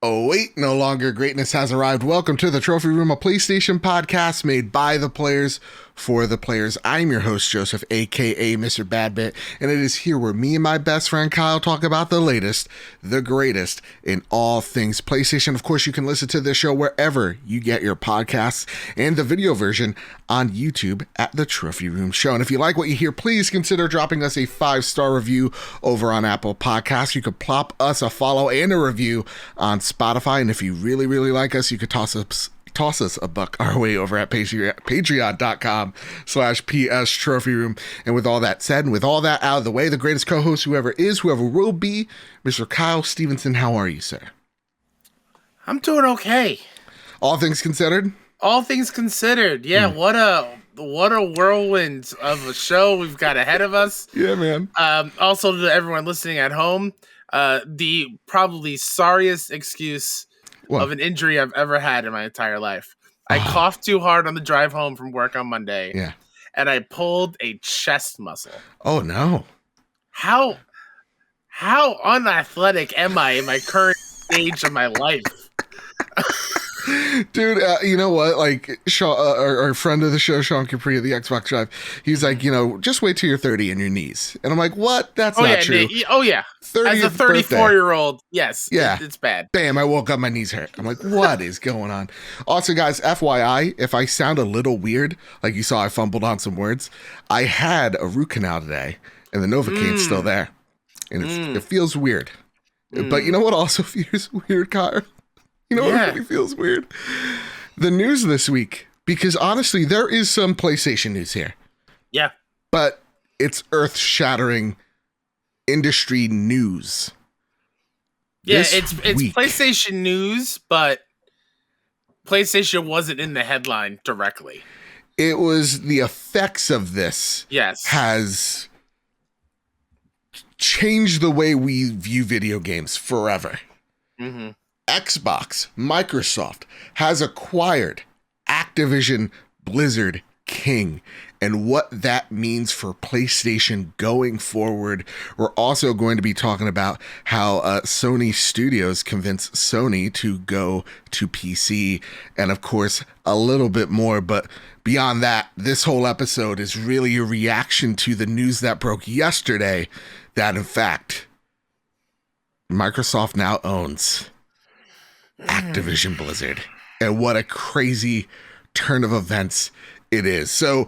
Oh, wait, no longer greatness has arrived. Welcome to the Trophy Room, a PlayStation podcast made by the players for the players. I'm your host, Joseph, aka Mr. Badbit, and it is here where me and my best friend Kyle talk about the latest, the greatest in all things PlayStation. Of course, you can listen to this show wherever you get your podcasts and the video version on YouTube at the Trophy Room Show. And if you like what you hear, please consider dropping us a 5-star review over on Apple Podcasts. You could plop us a follow and a review on Spotify. And if you really, really like us, you could toss us a buck our way over at patreon.com/PS Trophy Room. And with all that said, and with all that out of the way, the greatest co-host, whoever is, whoever will be, Mr. Kyle Stevenson. How are you, sir? I'm doing okay. All things considered? All things considered. Yeah, what a whirlwind of a show we've got ahead of us. Yeah, man. Also to everyone listening at home, the probably sorriest excuse of an injury I've ever had in my entire life. I coughed too hard on the drive home from work on Monday. Yeah. And I pulled a chest muscle. Oh, no. How unathletic am I in my current stage of my life? Dude, you know what? Like, Sean, our friend of the show, Sean Capri of the Xbox Drive, he's like, just wait till you're 30 in your knees. And I'm like, what? That's not true. Yeah. As a 34-year-old, yes. Yeah. It's bad. Bam, I woke up, my knees hurt. I'm like, what is going on? Also, guys, FYI, if I sound a little weird, like you saw I fumbled on some words, I had a root canal today, and the Novocaine's still there. And it feels weird. But you know what also feels weird, Kyle? You know what really feels weird? The news this week, because honestly, there is some PlayStation news here. Yeah. But it's earth-shattering industry news. Yeah, it's PlayStation news, but PlayStation wasn't in the headline directly. It was the effects of this has changed the way we view video games forever. Mm-hmm. Xbox, Microsoft has acquired Activision Blizzard King, and what that means for PlayStation going forward. We're also going to be talking about how Sony Studios convinced Sony to go to PC, and of course a little bit more. But beyond that, this whole episode is really a reaction to the news that broke yesterday that in fact Microsoft now owns Activision Blizzard, and what a crazy turn of events it is. So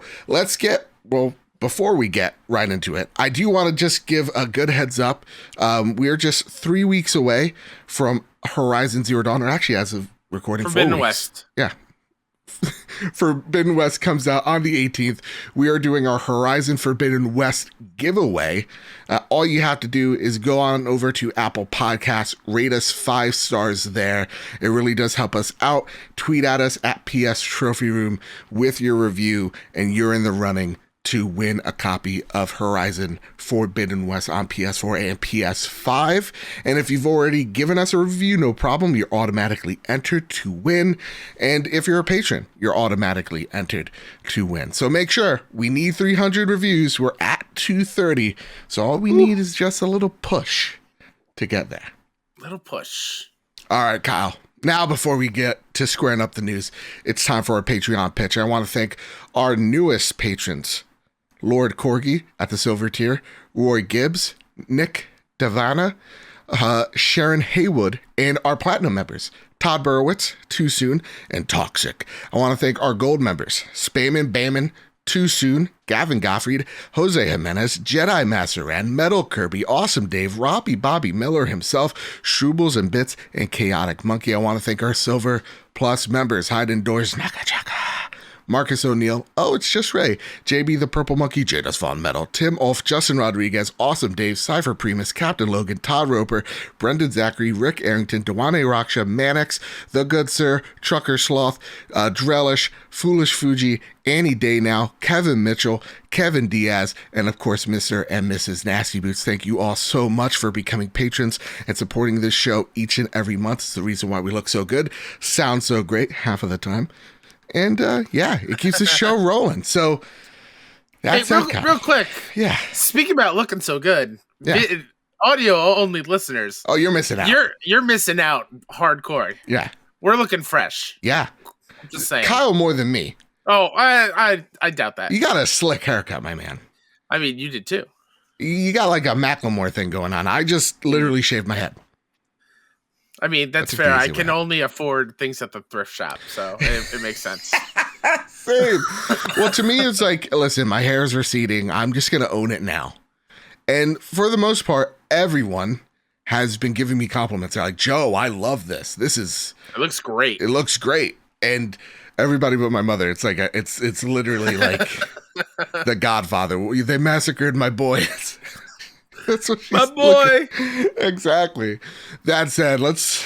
before we get right into it, I do want to just give a good heads up. We're just 3 weeks away from Horizon Zero Dawn, or actually as of recording, Forbidden West. Yeah. Forbidden West comes out on the 18th. We are doing our Horizon Forbidden West giveaway. All you have to do is go on over to Apple Podcasts, rate us 5 stars there. It really does help us out. Tweet at us at PS Trophy Room with your review, and you're in the running to win a copy of Horizon Forbidden West on PS4 and PS5. And if you've already given us a review, no problem. You're automatically entered to win. And if you're a patron, you're automatically entered to win. So make sure, we need 300 reviews. We're at 230. So all we need is just a little push to get there. Little push. All right, Kyle. Now, before we get to squaring up the news, it's time for our Patreon pitch. I want to thank our newest patrons, Lord Corgi at the silver tier, Roy Gibbs, Nick Devana, Sharon Haywood, and our platinum members, Todd Burowitz, Too Soon, and Toxic. I want to thank our gold members, Spammin' Bammin', Too Soon, Gavin Gottfried, Jose Jimenez, Jedi Masteran, Metal Kirby, Awesome Dave, Robbie Bobby Miller himself, Shroobles and Bits, and Chaotic Monkey. I want to thank our Silver Plus members, Hide Indoors, Nakachaka, Marcus O'Neill, Oh It's Just Ray, JB the Purple Monkey, Jada's Fawn Metal, Tim Ulf, Justin Rodriguez, Awesome Dave, Cypher Primus, Captain Logan, Todd Roper, Brendan Zachary, Rick Arrington, Dewane Raksha, Mannix, The Good Sir, Trucker Sloth, Drellish, Foolish Fuji, Annie Day Now, Kevin Mitchell, Kevin Diaz, and of course Mr. and Mrs. Nasty Boots. Thank you all so much for becoming patrons and supporting this show each and every month. It's the reason why we look so good, sound so great half of the time. And it keeps the show rolling. So that's real quick. Yeah. Speaking about looking so good. Yeah. audio only listeners. Oh, you're missing out. You're missing out hardcore. Yeah. We're looking fresh. Yeah. I'm just saying. Kyle more than me. Oh, I doubt that. You got a slick haircut, my man. I mean, you did too. You got like a Macklemore thing going on. I just literally shaved my head. I mean, that's fair. I can only afford things at the thrift shop, so it makes sense. Same. Well, to me, it's like, listen, my hair is receding. I'm just going to own it now. And for the most part, everyone has been giving me compliments. They're like, Joe, I love this. It looks great. It looks great. And everybody but my mother, it's like, it's literally like The Godfather. They massacred my boys. That's what she's my boy. Exactly. That said, let's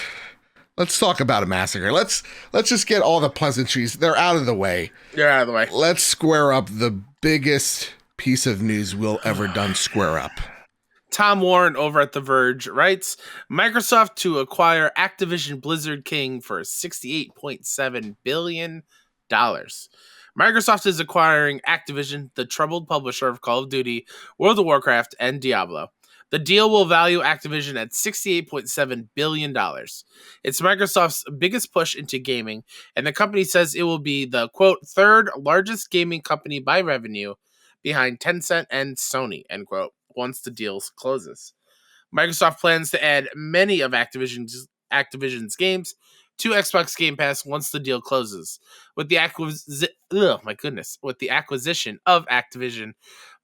talk about a massacre. Let's just get all the pleasantries. They're out of the way. They're out of the way. Let's square up the biggest piece of news we'll ever done square up. Tom Warren over at The Verge writes, Microsoft to acquire Activision Blizzard King for $68.7 billion. Microsoft is acquiring Activision, the troubled publisher of Call of Duty, World of Warcraft, and Diablo. The deal will value Activision at $68.7 billion. It's Microsoft's biggest push into gaming, and the company says it will be the, quote, third largest gaming company by revenue behind Tencent and Sony, end quote, once the deal closes. Microsoft plans to add many of Activision's games to Xbox Game Pass once the deal closes. With the acquisition of Activision,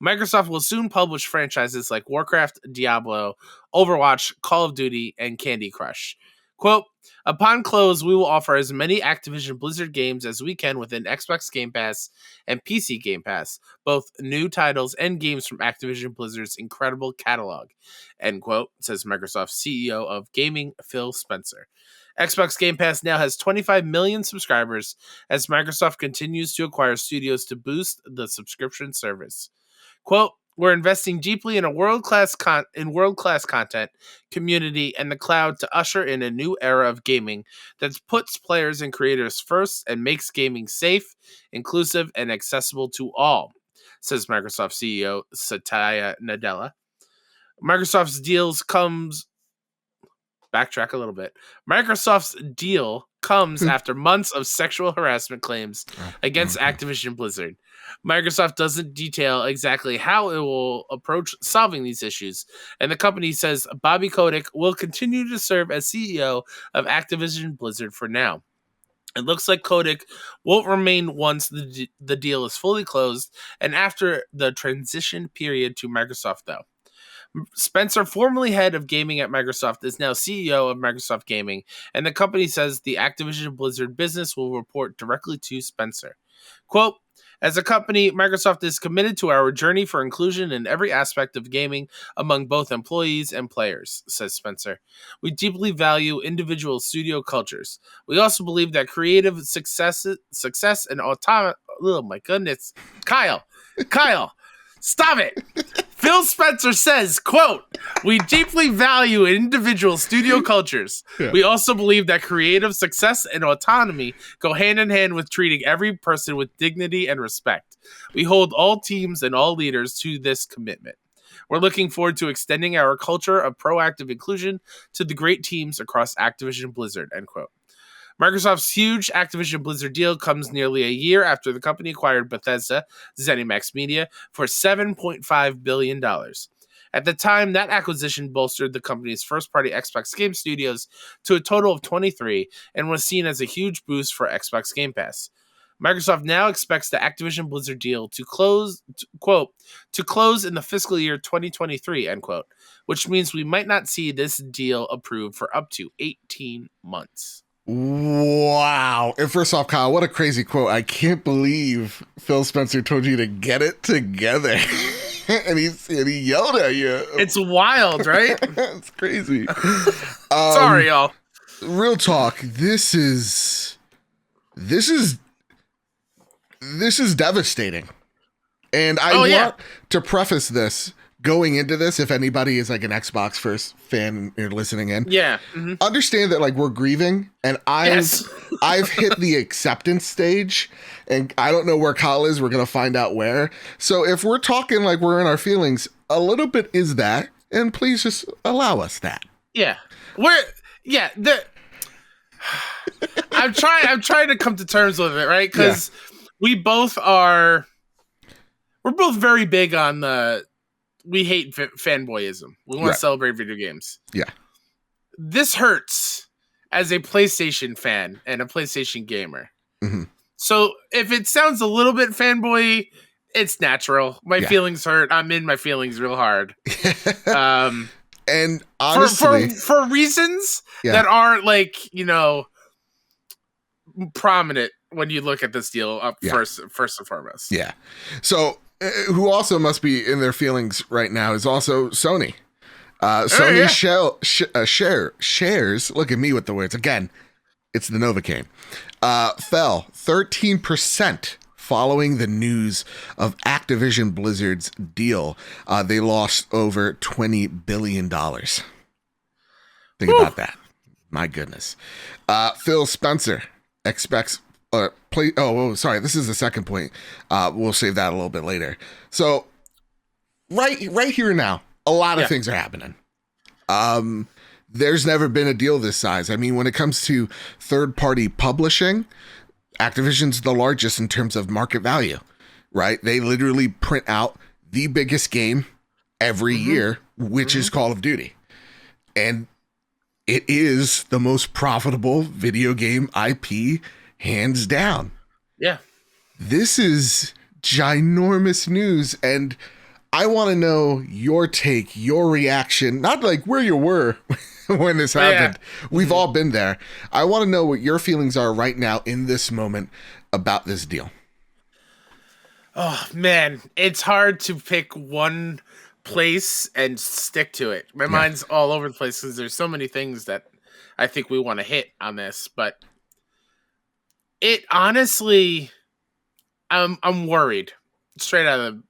Microsoft will soon publish franchises like Warcraft, Diablo, Overwatch, Call of Duty, and Candy Crush. Quote, upon close, we will offer as many Activision Blizzard games as we can within Xbox Game Pass and PC Game Pass, both new titles and games from Activision Blizzard's incredible catalog, end quote, says Microsoft CEO of Gaming, Phil Spencer. Xbox Game Pass now has 25 million subscribers as Microsoft continues to acquire studios to boost the subscription service. Quote, we're investing deeply in world-class content, community, and the cloud to usher in a new era of gaming that puts players and creators first and makes gaming safe, inclusive, and accessible to all, says Microsoft CEO Satya Nadella. Microsoft's deal comes after months of sexual harassment claims against Activision Blizzard. Microsoft doesn't detail exactly how it will approach solving these issues, and the company says Bobby Kotick will continue to serve as CEO of Activision Blizzard for now. It looks like Kotick won't remain once the deal is fully closed and after the transition period to Microsoft, though. Spencer, formerly head of gaming at Microsoft, is now CEO of Microsoft Gaming, and the company says the Activision Blizzard business will report directly to Spencer. Quote, as a company, Microsoft is committed to our journey for inclusion in every aspect of gaming among both employees and players, says Spencer. We deeply value individual studio cultures. We also believe that creative success and autonomy... Oh my goodness. Kyle, stop it. Phil Spencer says, quote, we deeply value individual studio cultures. Yeah. We also believe that creative success and autonomy go hand in hand with treating every person with dignity and respect. We hold all teams and all leaders to this commitment. We're looking forward to extending our culture of proactive inclusion to the great teams across Activision Blizzard, end quote. Microsoft's huge Activision Blizzard deal comes nearly a year after the company acquired Bethesda, ZeniMax Media, for $7.5 billion. At the time, that acquisition bolstered the company's first-party Xbox game studios to a total of 23 and was seen as a huge boost for Xbox Game Pass. Microsoft now expects the Activision Blizzard deal to close in the fiscal year 2023, end quote, which means we might not see this deal approved for up to 18 months. Wow. And first off, Kyle, what a crazy quote. I can't believe Phil Spencer told you to get it together. and he yelled at you. It's wild, right? It's crazy. Sorry, y'all. Real talk. This is devastating. And I want to preface this going into this, if anybody is like an Xbox first fan and you're listening in, understand that like we're grieving, and I've hit the acceptance stage, and I don't know where Kyle is. We're gonna find out where. So if we're talking like we're in our feelings, a little bit is that, and please just allow us that. Yeah. I'm trying to come to terms with it, right? Because we're both very big on we hate fanboyism. We want to celebrate video games. Yeah. This hurts as a PlayStation fan and a PlayStation gamer. Mm-hmm. So if it sounds a little bit fanboy, it's natural. My feelings hurt. I'm in my feelings real hard. And honestly, for reasons that aren't like, prominent when you look at this deal up first and foremost. Yeah. So who also must be in their feelings right now is also Sony. Sony shares, look at me with the words again, it's the Novocaine, fell 13% following the news of Activision Blizzard's deal. They lost over $20 billion. Think about that. My goodness. Phil Spencer expects this is the second point. We'll save that a little bit later. So right here now, a lot of things are happening. There's never been a deal this size. I mean, when it comes to third-party publishing, Activision's the largest in terms of market value, right? They literally print out the biggest game every year, which is Call of Duty. And it is the most profitable video game IP, hands down. Yeah. This is ginormous news, and I want to know your take, your reaction, not like where you were when this happened. We've all been there. I want to know what your feelings are right now in this moment about this deal. Oh, man. It's hard to pick one place and stick to it. My mind's all over the place because there's so many things that I think we want to hit on this. But it honestly, I'm worried straight out of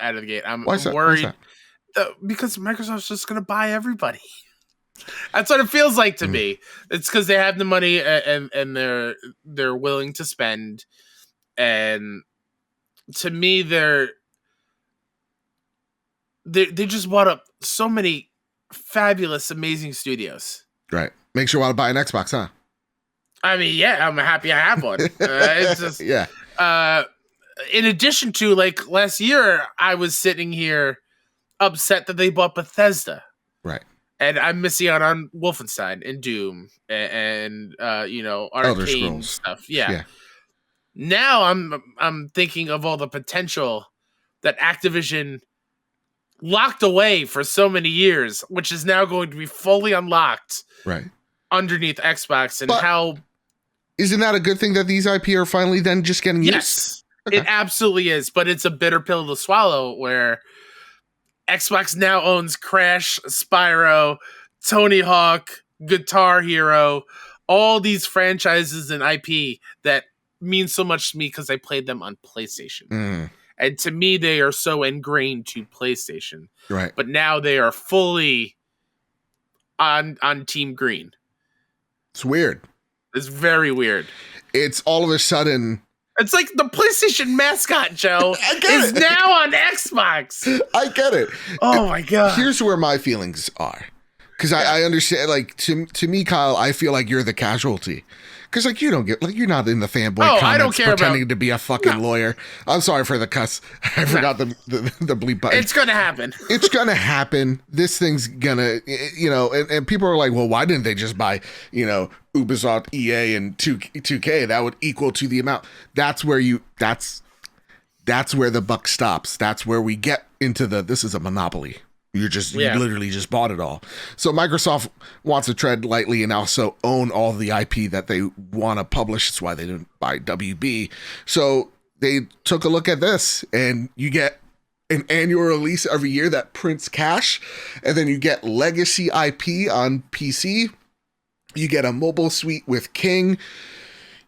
the gate. I'm worried because Microsoft's just going to buy everybody. That's what it feels like to me. It's because they have the money and they're willing to spend. And to me, they just bought up so many fabulous, amazing studios. Right. Makes you want to buy an Xbox, huh? I mean, yeah, I'm happy I have one. It's just, in addition to, like, last year, I was sitting here upset that they bought Bethesda. Right. And I'm missing out on Wolfenstein and Doom and Arcane stuff. Yeah. Now I'm thinking of all the potential that Activision locked away for so many years, which is now going to be fully unlocked underneath Xbox. And isn't that a good thing that these IP are finally then just getting used? Yes, it absolutely is. But it's a bitter pill to swallow where Xbox now owns Crash, Spyro, Tony Hawk, Guitar Hero, all these franchises and IP that mean so much to me because I played them on PlayStation. And to me, they are so ingrained to PlayStation. Right. But now they are fully on Team Green. It's weird. It's very weird. It's all of a sudden... It's like the PlayStation mascot, Joe, is now on Xbox. I get it. Oh, my God. Here's where my feelings are. Because I understand, like, to me, Kyle, I feel like you're the casualty. Because, like, you don't get, like, you're not in the fanboy comments pretending to be a fucking lawyer. I'm sorry for the cuss. I forgot the bleep button. It's going to happen. It's going to happen. This thing's going to, and people are like, well, why didn't they just buy, Ubisoft, EA, and 2K? That would equal to the amount. That's where that's where the buck stops. That's where we get into this is a monopoly. You literally just bought it all. So Microsoft wants to tread lightly and also own all the IP that they want to publish. That's why they didn't buy WB. So they took a look at this, and you get an annual release every year that prints cash, and then you get legacy IP on PC. You get a mobile suite with King.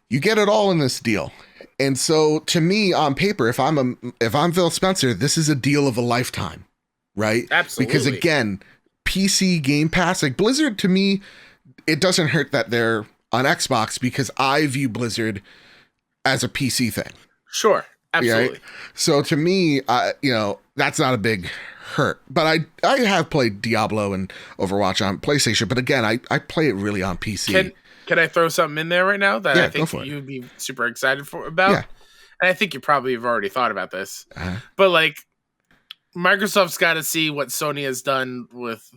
You get it all in this deal. And so to me, on paper, if I'm Phil Spencer, this is a deal of a lifetime. Right? Absolutely. Because again, PC Game Pass, like Blizzard, to me, it doesn't hurt that they're on Xbox because I view Blizzard as a PC thing. Sure. Absolutely. Right? So to me, that's not a big hurt. But I have played Diablo and Overwatch on PlayStation. But again, I play it really on PC. Can I throw something in there right now that I think you'd be super excited about? Yeah. And I think you probably have already thought about this. But like, Microsoft's got to see what Sony has done with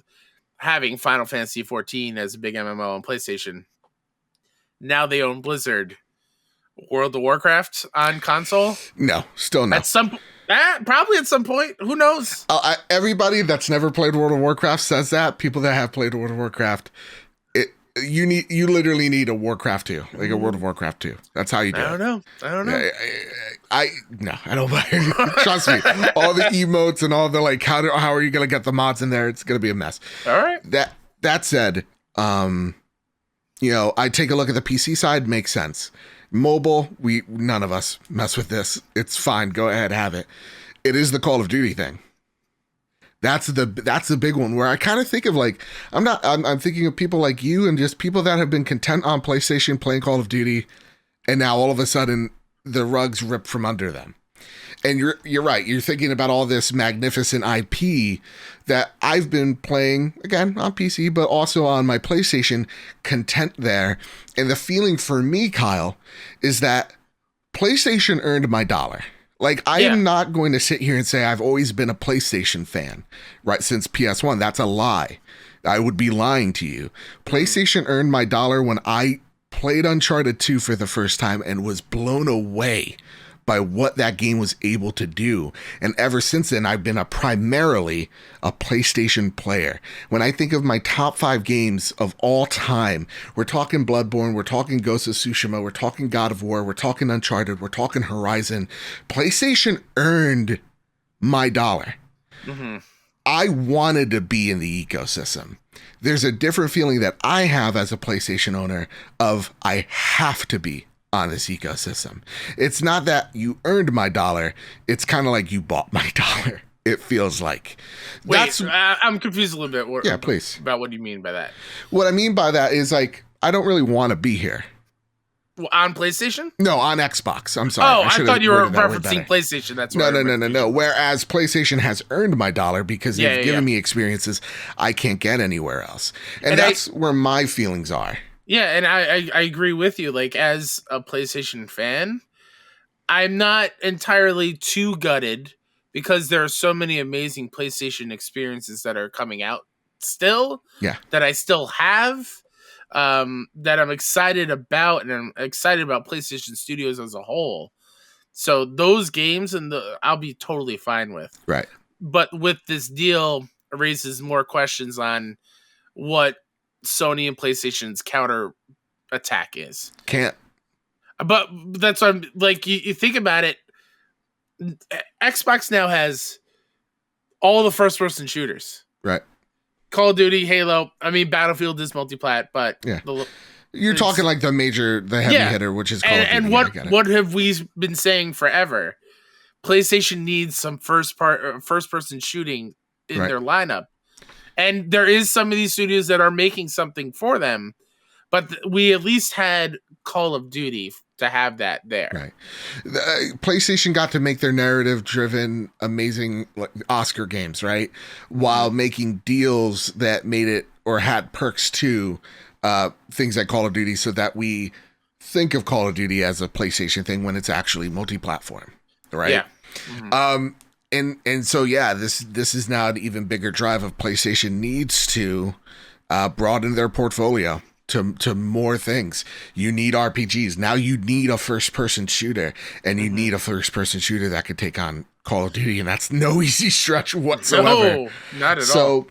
having Final Fantasy 14 as a big MMO on PlayStation. Now they own Blizzard. World of Warcraft on console? No, still no. Probably at some point. Who knows? Everybody that's never played World of Warcraft says that. People that have played World of Warcraft, you literally need a Warcraft 2, like a World of Warcraft 2. That's how you do it. I don't know. I don't buy it. Trust me. All the emotes and all the like, how are you gonna get the mods in there? It's gonna be a mess. All right. That said, I take a look at the PC side. Makes sense. Mobile, none of us mess with this. It's fine. Go ahead, have it. It is the Call of Duty thing. That's the big one where I kind of think of like, I'm thinking of people like you and just people that have been content on PlayStation playing Call of Duty, and now all of a sudden the rug's ripped from under them. And you're right. You're thinking about all this magnificent IP that I've been playing, again, on PC, but also on my PlayStation, content there. And the feeling for me, Kyle, is that PlayStation earned my dollar. Like, I am not going to sit here and say I've always been a PlayStation fan, right, since PS1. That's a lie. I would be lying to you. PlayStation earned my dollar when I played Uncharted 2 for the first time and was blown away by what that game was able to do. And ever since then, I've been primarily a PlayStation player. When I think of my top 5 games of all time, we're talking Bloodborne, we're talking Ghost of Tsushima, we're talking God of War, we're talking Uncharted, we're talking Horizon. PlayStation earned my dollar. Mm-hmm. I wanted to be in the ecosystem. There's a different feeling that I have as a PlayStation owner of I have to be on this ecosystem. It's not that you earned my dollar. It's kind of like you bought my dollar. It feels like. Wait, I'm confused a little bit. Please. About what you mean by that. What I mean by that is like, I don't really want to be here. On PlayStation? No, on Xbox. I'm sorry. Oh, I thought you were referencing PlayStation. That's No. Whereas PlayStation has earned my dollar because they've given me experiences I can't get anywhere else. And that's where my feelings are. Yeah, and I agree with you. Like, as a PlayStation fan, I'm not entirely too gutted because there are so many amazing PlayStation experiences that are coming out still. Yeah. That I still have, that I'm excited about, and I'm excited about PlayStation Studios as a whole. So those games I'll be totally fine with. Right. But with this deal, it raises more questions on what Sony and PlayStation's counter attack is. Can't. But that's what I'm like, you think about it, Xbox now has all the first person shooters. Right. Call of Duty, Halo, Battlefield is multi-plat, but yeah. You're talking like the heavy hitter, which is Call of Duty. And what have we been saying forever? PlayStation needs some first person shooting in their lineup. And there is some of these studios that are making something for them, but we at least had Call of Duty to have that there. Right. PlayStation got to make their narrative-driven, amazing Oscar games, right? While making deals that made it or had perks to things like Call of Duty, so that we think of Call of Duty as a PlayStation thing when it's actually multi-platform, right? Yeah. Mm-hmm. And so, this is now an even bigger drive of PlayStation needs to broaden their portfolio to more things. You need RPGs. Now you need a first-person shooter, and you need a first-person shooter that could take on Call of Duty, and that's no easy stretch whatsoever. No, not at all. So,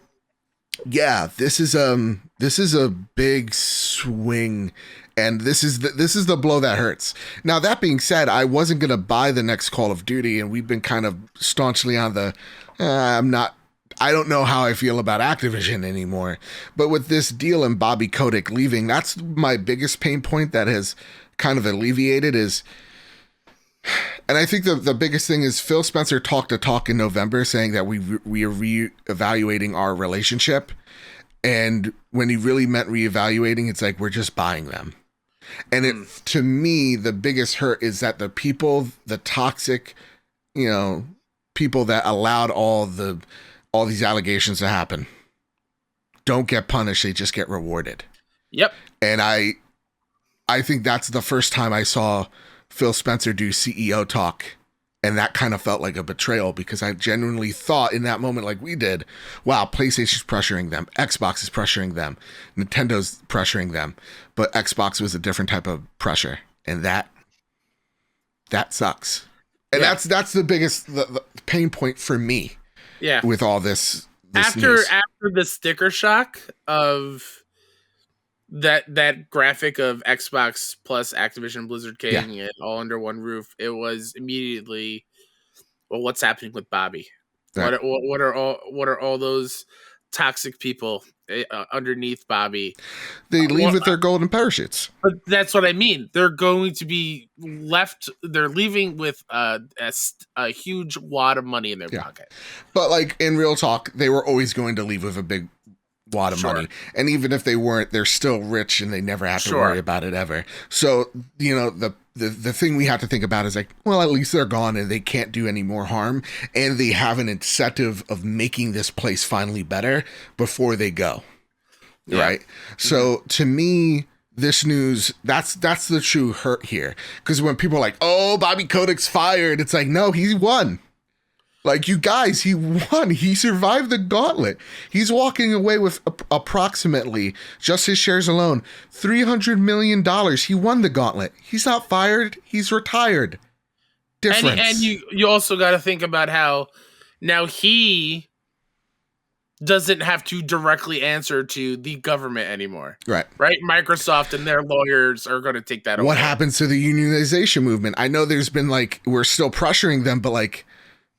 yeah, this is a big swing. And this is the blow that hurts. Now, that being said, I wasn't going to buy the next Call of Duty, and we've been kind of staunchly on the, I don't know how I feel about Activision anymore. But with this deal and Bobby Kotick leaving, that's my biggest pain point that has kind of alleviated is, and I think the biggest thing is Phil Spencer talked a talk in November saying that we are reevaluating our relationship. And when he really meant reevaluating, it's like, we're just buying them. And to me, the biggest hurt is that the people, the toxic, people that allowed all these allegations to happen don't get punished. They just get rewarded. Yep. And I think that's the first time I saw Phil Spencer do CEO talk. And that kind of felt like a betrayal, because I genuinely thought in that moment, like we did, wow, PlayStation's pressuring them, Xbox is pressuring them, Nintendo's pressuring them, but Xbox was a different type of pressure, and that sucks. And that's the biggest the pain point for me. Yeah. With all this after news. After the sticker shock of that graphic of Xbox plus Activision Blizzard King and all under one roof, it was immediately, well, what's happening with Bobby? Right. What are all those toxic people underneath Bobby? They leave with their golden parachutes. But that's what I mean. They're going to be left. They're leaving with a huge wad of money in their pocket. But like in real talk, they were always going to leave with a big wad of money, and even if they weren't, they're still rich and they never have to worry about it ever. So the thing we have to think about is like, well, at least they're gone and they can't do any more harm, and they have an incentive of making this place finally better before they go. Right. Mm-hmm. So to me, this news, that's the true hurt here, because when people are like, oh, Bobby Kotick's fired, it's like, no, he won. Like, you guys, he won. He survived the gauntlet. He's walking away with approximately, just his shares alone, $300 million. He won the gauntlet. He's not fired. He's retired. Difference. And you also got to think about how now he doesn't have to directly answer to the government anymore. Right? Microsoft and their lawyers are going to take that away. What happens to the unionization movement? I know there's been we're still pressuring them, but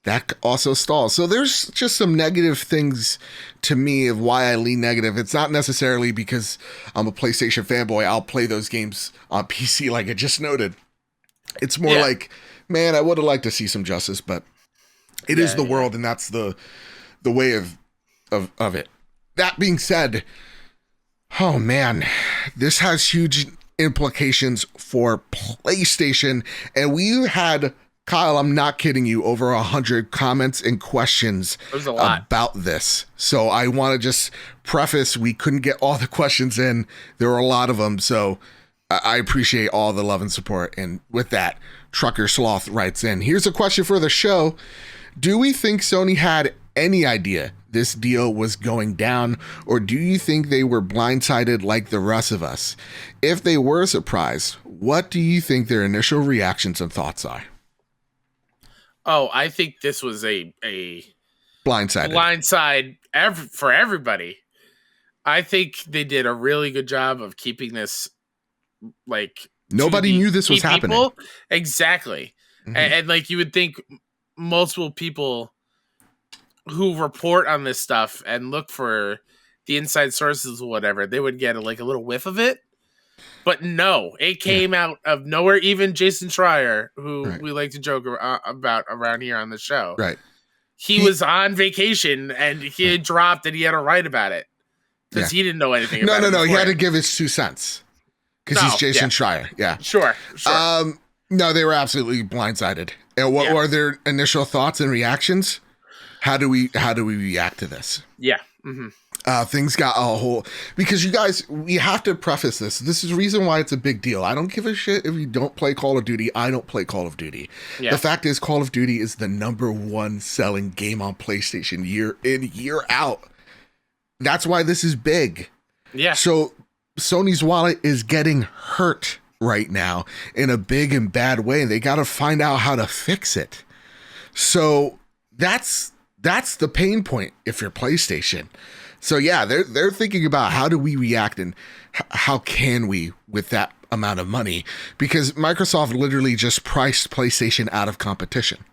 that also stalls. So there's just some negative things to me of why I lean negative. It's not necessarily because I'm a PlayStation fanboy. I'll play those games on PC like I just noted. It's more like, man, I would have liked to see some justice, but it is the world, and that's the way of it. That being said, oh man, this has huge implications for PlayStation, and we had, Kyle, I'm not kidding you, over 100 comments and questions about this. So I want to just preface, we couldn't get all the questions in. There were a lot of them. So I appreciate all the love and support. And with that, Trucker Sloth writes in, here's a question for the show. Do we think Sony had any idea this deal was going down, or do you think they were blindsided like the rest of us? If they were surprised, what do you think their initial reactions and thoughts are? Oh, I think this was a blindside for everybody. I think they did a really good job of keeping this nobody knew this was happening. Exactly. Mm-hmm. And you would think multiple people who report on this stuff and look for the inside sources or whatever, they would get a little whiff of it. But no, it came out of nowhere. Even Jason Schreier, who we like to joke about around here on the show, he was on vacation and he had dropped and he had to write about it because he didn't know anything about it. No, he had to give his 2 cents because he's Jason Schreier. Yeah. Sure. No, they were absolutely blindsided. And what were their initial thoughts and reactions? How do we react to this? Yeah. Mm-hmm. Things got a whole, because you guys, we have to preface this. This is the reason why it's a big deal. I don't give a shit if you don't play Call of Duty. I don't play Call of Duty. Yeah. The fact is, Call of Duty is the #1 selling game on PlayStation year in, year out. That's why this is big. Yeah. So Sony's wallet is getting hurt right now in a big and bad way. They got to find out how to fix it. So that's the pain point if you're PlayStation. So yeah, they're thinking about how do we react and how can we with that amount of money, because Microsoft literally just priced PlayStation out of competition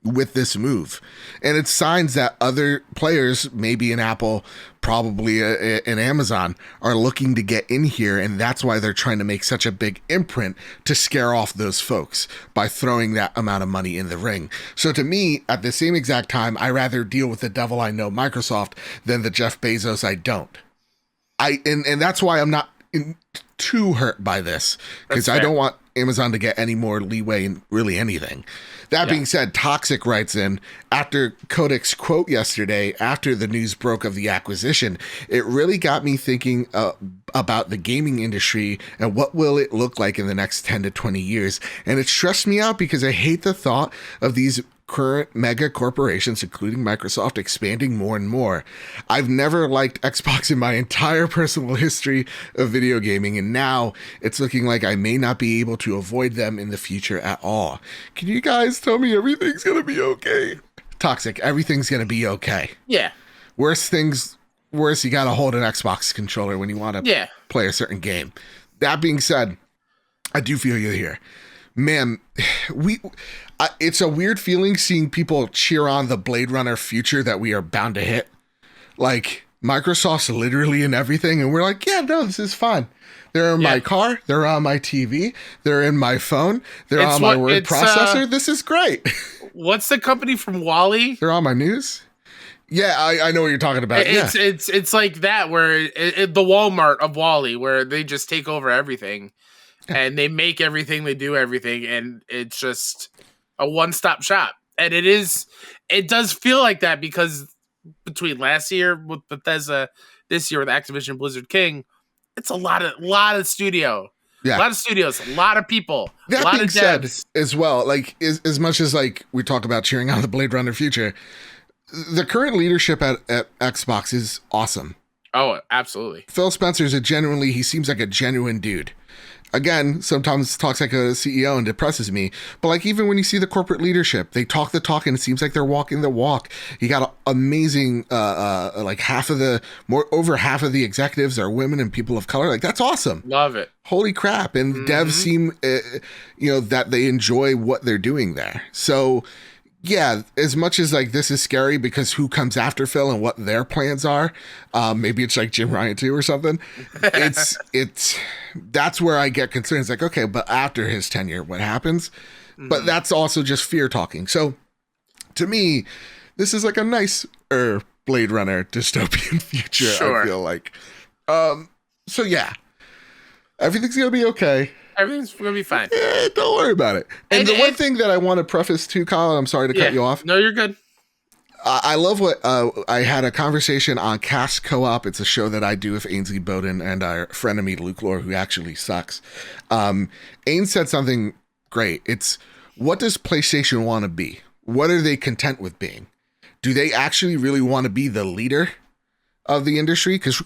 with this move. And it's signs that other players, maybe an Apple, probably an Amazon, are looking to get in here. And that's why they're trying to make such a big imprint to scare off those folks by throwing that amount of money in the ring. So to me, at the same exact time, I rather deal with the devil I know, Microsoft, than the Jeff Bezos I don't. And that's why I'm not too hurt by this because That's I fair. don't want Amazon to get any more leeway in really anything. That being said, Toxic writes in, after Kodak's quote yesterday, after the news broke of the acquisition, it really got me thinking about the gaming industry and what will it look like in the next 10 to 20 years. And it stressed me out because I hate the thought of these current mega corporations, including Microsoft, expanding more and more. I've never liked Xbox in my entire personal history of video gaming, and now it's looking like I may not be able to avoid them in the future at all. Can you guys tell me everything's gonna be okay? Toxic, everything's gonna be okay. Yeah. Worse, you gotta hold an Xbox controller when you want to play a certain game. That being said, I do feel you here. Man, it's a weird feeling seeing people cheer on the Blade Runner future that we are bound to hit. Like, Microsoft's literally in everything, and we're like, yeah, no, this is fine. They're in my car, they're on my TV, they're in my phone, they're on my word processor. This is great. What's the company from WALL-E? They're on my news. Yeah, I know what you're talking about. It's like that, where the Walmart of WALL-E, where they just take over everything. And they make everything, they do everything, and it's just a one-stop shop. And it does feel like that because between last year with Bethesda, this year with Activision Blizzard King, it's a lot of studio. Yeah. A lot of studios, a lot of people, that a lot being of devs. Said, as well, like as much as like we talk about cheering on the Blade Runner future, the current leadership at Xbox is awesome. Oh, absolutely. Phil Spencer's he seems like a genuine dude. Again, sometimes talks like a CEO and depresses me. But like even when you see the corporate leadership, they talk the talk and it seems like they're walking the walk. You got amazing, like over half of the executives are women and people of color. Like that's awesome. Love it. Holy crap! And devs seem, that they enjoy what they're doing there. So. Yeah, as much as like this is scary because who comes after Phil and what their plans are, maybe it's like Jim Ryan 2 or something. That's where I get concerned. It's like, okay, but after his tenure, what happens? But that's also just fear talking. So to me, this is like a nice Blade Runner dystopian future. Sure. I feel like. So yeah, everything's gonna be okay. Everything's going to be fine. Yeah, don't worry about it. And the one thing that I want to preface too, Colin, I'm sorry to cut you off. No, you're good. I love what I had a conversation on Cast Co-op. It's a show that I do with Ainsley Bowden and our friend of me, Luke Lore, who actually sucks. Ains said something great. It's, what does PlayStation want to be? What are they content with being? Do they actually really want to be the leader of the industry? Because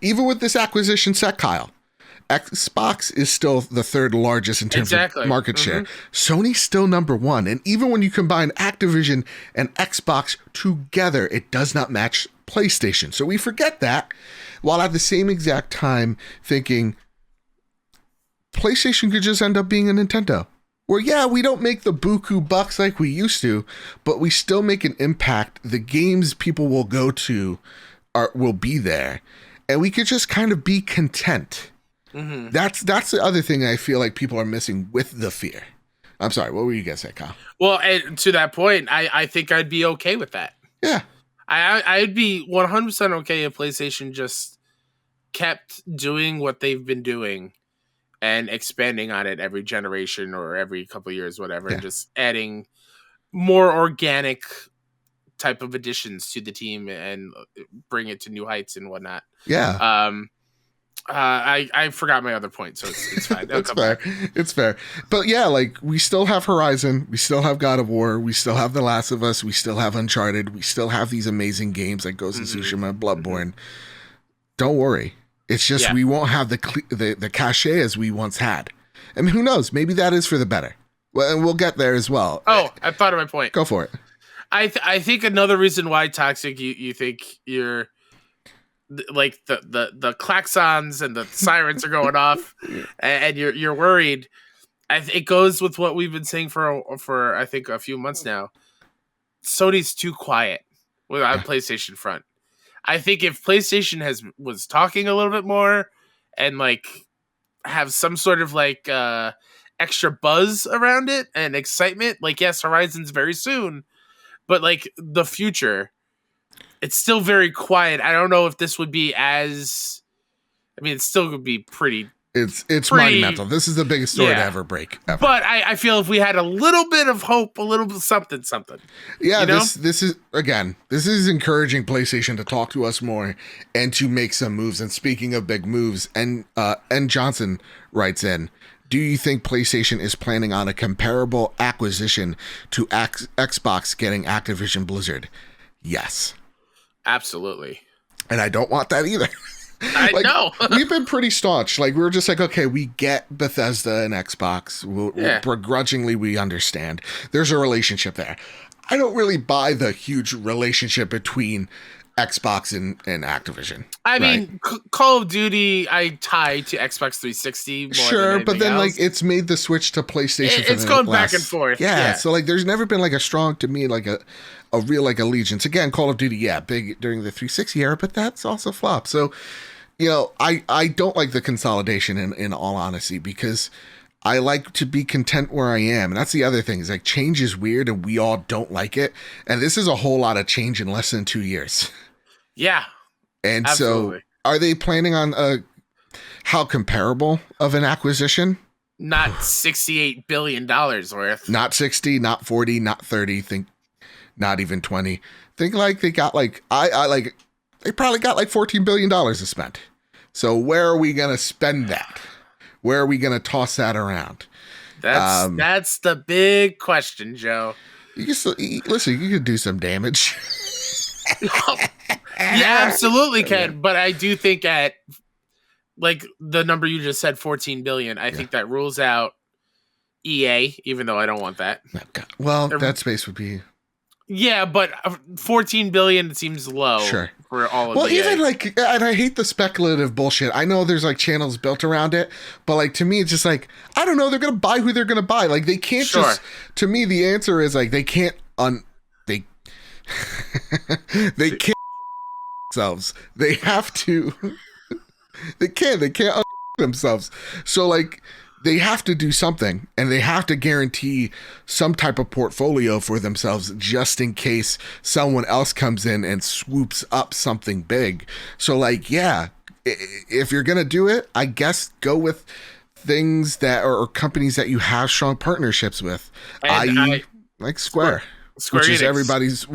even with this acquisition set, Kyle, Xbox is still the third largest in terms of market share. Sony's still number one. And even when you combine Activision and Xbox together, it does not match PlayStation. So we forget that, while at the same exact time thinking PlayStation could just end up being a Nintendo. Where, yeah, we don't make the buku bucks like we used to, but we still make an impact. The games people will go to will be there. And we could just kind of be content. That's the other thing I feel like people are missing with the fear. I'm sorry, what were you gonna say, Kyle? Well, and to that point, I think I'd be okay with that. Yeah. I'd be 100% okay if PlayStation just kept doing what they've been doing and expanding on it every generation or every couple of years, whatever, and just adding more organic type of additions to the team and bring it to new heights and whatnot. Yeah. I forgot my other point, so it's fine. It's fair. It's fair. But yeah, like we still have Horizon, we still have God of War, we still have The Last of Us, we still have Uncharted, we still have these amazing games like Ghost of Tsushima, Bloodborne. Don't worry. It's just we won't have the cachet as we once had. I mean, who knows? Maybe that is for the better. Well, and we'll get there as well. Oh, I thought of my point. Go for it. I think another reason why Toxic, you think you're like the klaxons and the sirens are going off, and you're worried. It goes with what we've been saying for I think a few months now. Sony's too quiet on PlayStation front. I think if PlayStation was talking a little bit more and like have some sort of like extra buzz around it and excitement, like yes, Horizon's very soon, but like the future. It's still very quiet. I don't know if this would be as I mean, it still would be pretty. It's monumental. This is the biggest story to ever break. Ever. But I feel if we had a little bit of hope, a little bit something. Yeah, this is encouraging PlayStation to talk to us more and to make some moves. And speaking of big moves, and Johnson writes in, do you think PlayStation is planning on a comparable acquisition to Xbox getting Activision Blizzard? Yes. Absolutely. And I don't want that either. I know. We've been pretty staunch. Like, we were just like, okay, we get Bethesda and Xbox. Begrudgingly, we understand. There's a relationship there. I don't really buy the huge relationship between Xbox and Activision. I mean, Call of Duty, I tie to Xbox 360 more sure, than but then, else. like, it's made the switch to PlayStation. It's going back and forth. Yeah, so, like, there's never been, like, a strong, to me, like, a real, like, allegiance. Again, Call of Duty, big during the 360 era, but that's also flopped. So, you know, I don't like the consolidation in all honesty, because I like to be content where I am. And that's the other thing, is like, change is weird and we all don't like it. And this is a whole lot of change in less than 2 years. Yeah. And absolutely. So are they planning on how comparable of an acquisition? Not $68 billion worth. Not 60, not 40, not 30. Think not even 20. Think like they got like, they probably got like $14 billion to spend. So where are we going to spend that? Where are we going to toss that around? That's the big question, Joe. Listen, you could do some damage. Yeah, absolutely can. But I do think at like the number you just said, 14 billion, I think that rules out EA, even though I don't want that. Well, that space would be. Yeah, but 14 billion seems low. Sure. For all of well, EA. even like, and I hate the speculative bullshit. I know there's like channels built around it, but like, to me, it's just like, I don't know. They're going to buy who they're going to buy. Like, they can't just, to me, the answer is like, they can't they can't themselves. They have to, they can't themselves. So like, they have to do something, and they have to guarantee some type of portfolio for themselves just in case someone else comes in and swoops up something big. So like, yeah, if you're going to do it, I guess go with things that or companies that you have strong partnerships with, i.e. like Square which is everybody's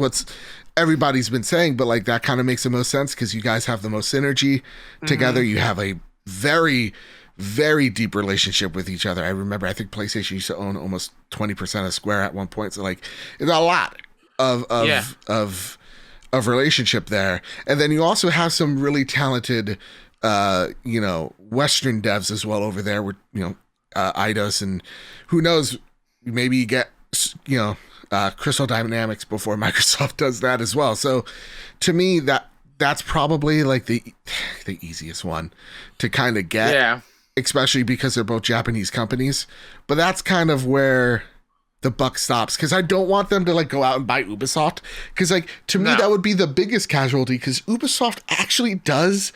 been saying, but like that kind of makes the most sense because you guys have the most synergy together. You have a very, very deep relationship with each other. I remember, I think PlayStation used to own almost 20% of Square at one point. So like, it's a lot of relationship there. And then you also have some really talented, Western devs as well over there with, Eidos, and who knows, maybe you get, Crystal Dynamics before Microsoft does that as well. So to me, that's probably like the easiest one to kind of get. Yeah. Especially because they're both Japanese companies. But that's kind of where the buck stops, because I don't want them to like go out and buy Ubisoft, because like, to me, that would be the biggest casualty, because Ubisoft actually does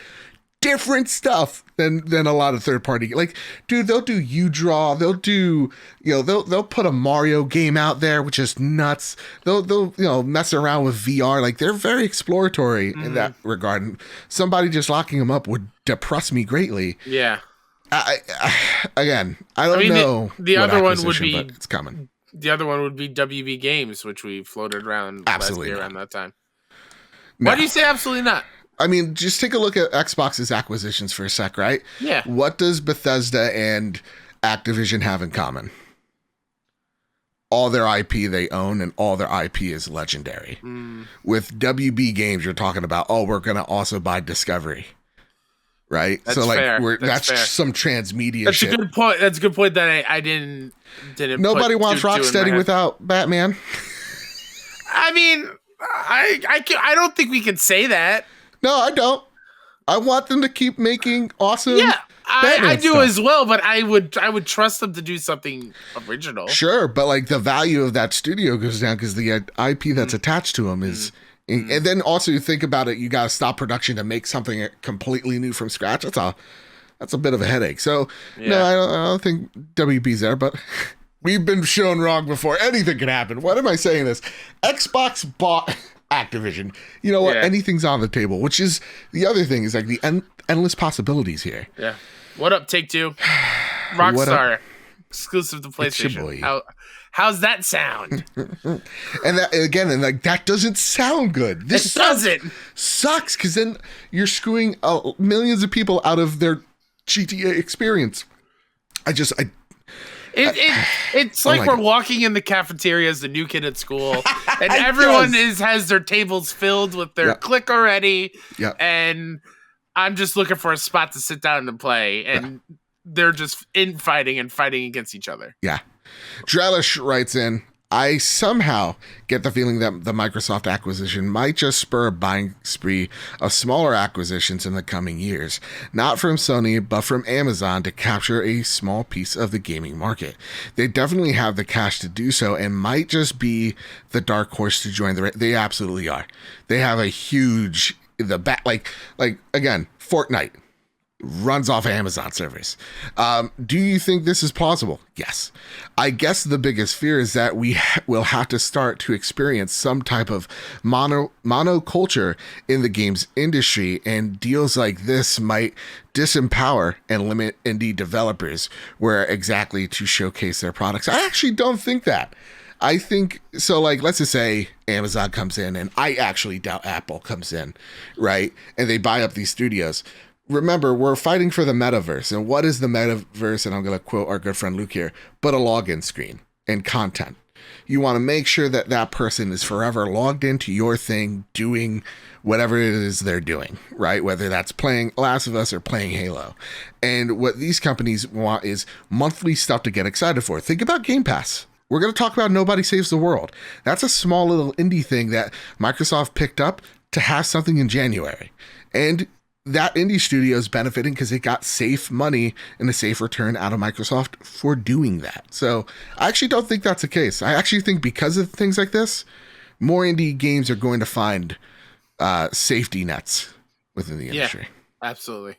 different stuff than a lot of third party. Like, dude, they'll do UDraw, they'll do, they'll put a Mario game out there, which is nuts. They'll mess around with VR. Like, they're very exploratory in that regard. And somebody just locking them up would depress me greatly. Yeah. I don't know. The other one would be, but it's coming. The other one would be WB Games, which we floated around absolutely last year around that time. No. Why do you say absolutely not? I mean, just take a look at Xbox's acquisitions for a sec, right? Yeah. What does Bethesda and Activision have in common? All their IP they own, and all their IP is legendary. With WB Games, you're talking about, we're going to also buy Discovery. Right? That's so like fair. That's some transmedia shit. That's a good point. That's a good point that I didn't Nobody wants Rocksteady without Batman. I mean, I don't think we can say that. No, I don't. I want them to keep making awesome. Yeah, I do stuff as well, but I would trust them to do something original. Sure, but like the value of that studio goes down because the IP that's attached to them is. And then also you think about it, you got to stop production to make something completely new from scratch. That's a bit of a headache. So no, I don't think WB's there, but we've been shown wrong before. Anything can happen. What am I saying this? Xbox bought Activision. You know what? Yeah. Anything's on the table, which is the other thing is like the endless possibilities here. Yeah. What up, Take-Two? Rockstar. Exclusive to PlayStation. How's that sound? And that, again, and like that doesn't sound good. This doesn't. Sucks because then you're screwing millions of people out of their GTA experience. It's like we're walking in the cafeteria as the new kid at school, and everyone has their tables filled with their click already. Yeah. And I'm just looking for a spot to sit down and play, and they're just fighting against each other. Yeah. Drelish writes in, I somehow get the feeling that the Microsoft acquisition might just spur a buying spree of smaller acquisitions in the coming years, not from Sony, but from Amazon to capture a small piece of the gaming market. They definitely have the cash to do so and might just be the dark horse to join the race. They absolutely are. They have a huge, like again, Fortnite runs off Amazon servers. Do you think this is plausible? Yes. I guess the biggest fear is that we will have to start to experience some type of monoculture in the games industry, and deals like this might disempower and limit indie developers where exactly to showcase their products. I actually don't think that. I think so. Like, let's just say Amazon comes in, and I actually doubt Apple comes in, right? And they buy up these studios. Remember, we're fighting for the metaverse. And what is the metaverse? And I'm going to quote our good friend Luke here, but a login screen and content. You want to make sure that that person is forever logged into your thing, doing whatever it is they're doing, right? Whether that's playing Last of Us or playing Halo. And what these companies want is monthly stuff to get excited for. Think about Game Pass. We're going to talk about Nobody Saves the World. That's a small little indie thing that Microsoft picked up to have something in January. And that indie studio is benefiting because it got safe money and a safe return out of Microsoft for doing that. So I actually don't think that's the case. I actually think because of things like this, more indie games are going to find safety nets within the industry. Yeah, absolutely.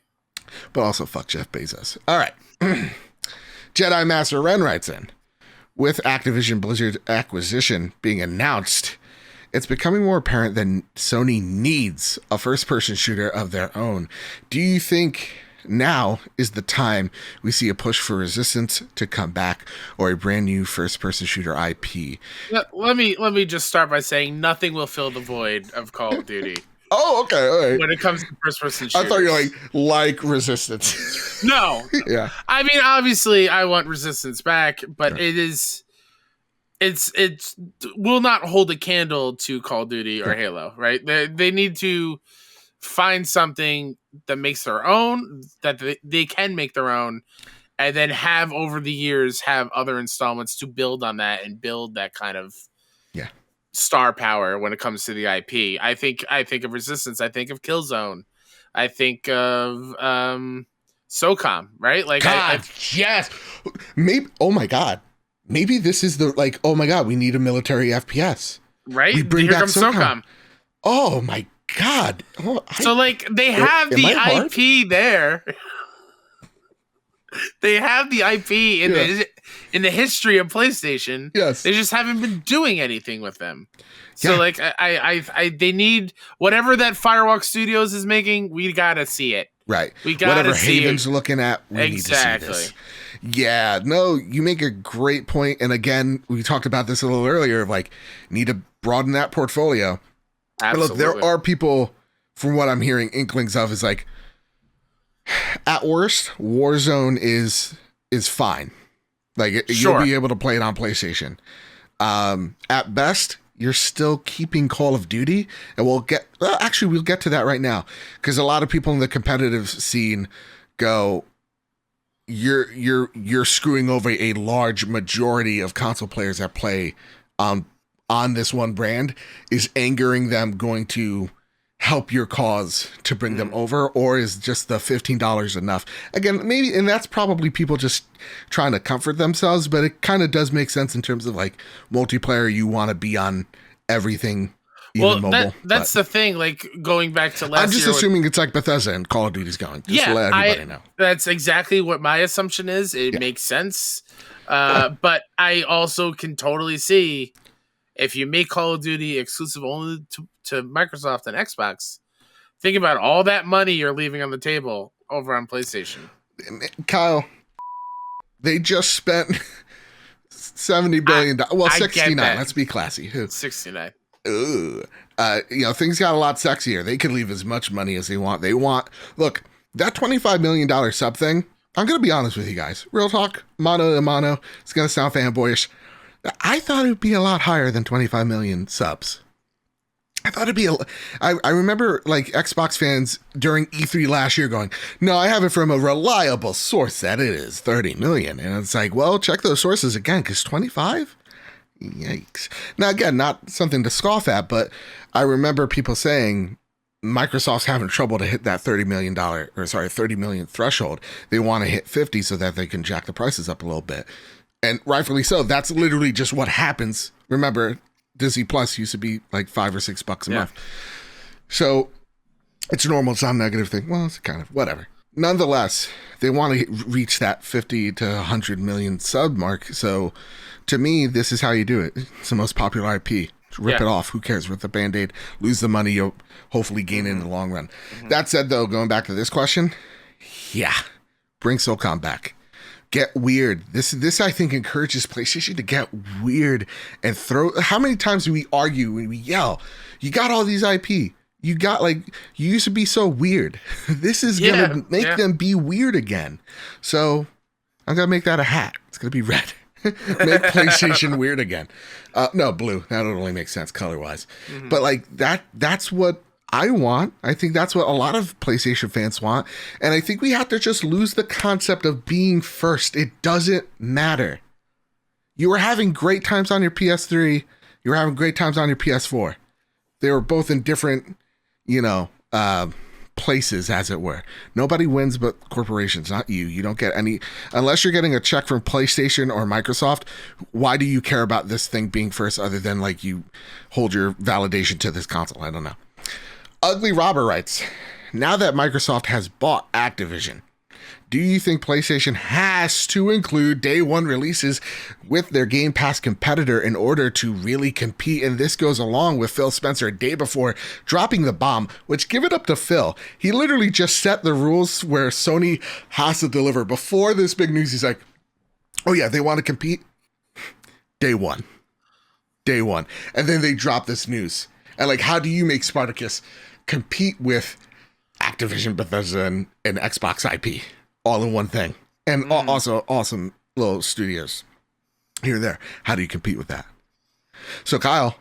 But also fuck Jeff Bezos. All right. Jedi Master Ren writes in, with Activision Blizzard acquisition being announced, it's becoming more apparent that Sony needs a first-person shooter of their own. Do you think now is the time we see a push for Resistance to come back, or a brand new first-person shooter IP? Let me just start by saying nothing will fill the void of Call of Duty. Oh, okay, all right. When it comes to first-person shooters. I thought you were like Resistance. No. Yeah. I mean, obviously, I want Resistance back, but It's will not hold a candle to Call of Duty or Halo, right? They need to find something that makes their own, that they can make their own, and then have over the years have other installments to build on that and build that kind of star power when it comes to the IP. I think of Resistance. I think of Killzone. I think of SOCOM, right? Like, yes. Maybe. Oh my God. Maybe this is the, like, oh my God, we need a military FPS. Right? We bring Here back comes SOCOM. Oh my God. So, like, they have the IP there. They have the IP in the history of PlayStation. Yes. They just haven't been doing anything with them. So, like, they need whatever that Firewalk Studios is making, we gotta see it. Right. We gotta whatever see Haven's looking at, we need to see this. Yeah, no, you make a great point. And again, we talked about this a little earlier of like, need to broaden that portfolio. Absolutely. But look, there are people, from what I'm hearing, inklings of is like, at worst, Warzone is fine. Like, you'll be able to play it on PlayStation. At best, you're still keeping Call of Duty, and we'll get to that right now, because a lot of people in the competitive scene go, you're screwing over a large majority of console players that play on this one brand, is angering them going to help your cause to bring them over, or is just the $15 enough? Again, maybe, and that's probably people just trying to comfort themselves, but it kind of does make sense in terms of like multiplayer. You want to be on everything, even mobile. That's the thing. Like, going back to last year, I'm just assuming it's like Bethesda and Call of Duty's going. Just to let everybody know. That's exactly what my assumption is. It makes sense. But I also can totally see, if you make Call of Duty exclusive only to Microsoft and Xbox, think about all that money you're leaving on the table over on PlayStation. Kyle, they just spent $70 billion. Well, 69. Let's be classy. 69. Ooh. Things got a lot sexier. They could leave as much money as they want. Look, that $25 million sub thing, I'm going to be honest with you guys. Real talk, mano a mano. It's going to sound fanboyish. I thought it would be a lot higher than 25 million subs. I thought it'd be I remember like Xbox fans during E3 last year going, no, I have it from a reliable source that it is 30 million. And it's like, well, check those sources again, because 25? Yikes. Now, again, not something to scoff at, but I remember people saying Microsoft's having trouble to hit that $30 million threshold. They want to hit 50 so that they can jack the prices up a little bit. And rightfully so. That's literally just what happens. Remember, Disney Plus used to be like $5 or $6 a month. So it's normal. It's not a negative thing. Well, it's kind of whatever. Nonetheless, they want to reach that 50 to 100 million sub mark. So to me, this is how you do it. It's the most popular IP. Rip it off. Who cares? With the Band-Aid, lose the money, you'll hopefully gain it in the long run. That said, though, going back to this question, bring SOCOM back. Get weird. This I think encourages PlayStation to get weird and throw. How many times do we argue when we yell? You got all these IP. You got you used to be so weird. This is gonna make them be weird again. So I'm gonna make that a hat. It's gonna be red. Make PlayStation weird again. No, blue. That would only make sense color wise. But that's what I want. I think that's what a lot of PlayStation fans want. And I think we have to just lose the concept of being first. It doesn't matter. You were having great times on your PS3. You were having great times on your PS4. They were both in different, places, as it were. Nobody wins but corporations, not you. You don't get any, unless you're getting a check from PlayStation or Microsoft. Why do you care about this thing being first other than you hold your validation to this console? I don't know. Ugly Robber writes, now that Microsoft has bought Activision, do you think PlayStation has to include day one releases with their Game Pass competitor in order to really compete? And this goes along with Phil Spencer a day before dropping the bomb, which, give it up to Phil. He literally just set the rules where Sony has to deliver. Before this big news, he's like, oh yeah, they want to compete? Day one. And then they drop this news. And how do you make Spartacus compete with Activision, Bethesda, and Xbox IP all in one thing? And also awesome little studios here and there. How do you compete with that? So, Kyle,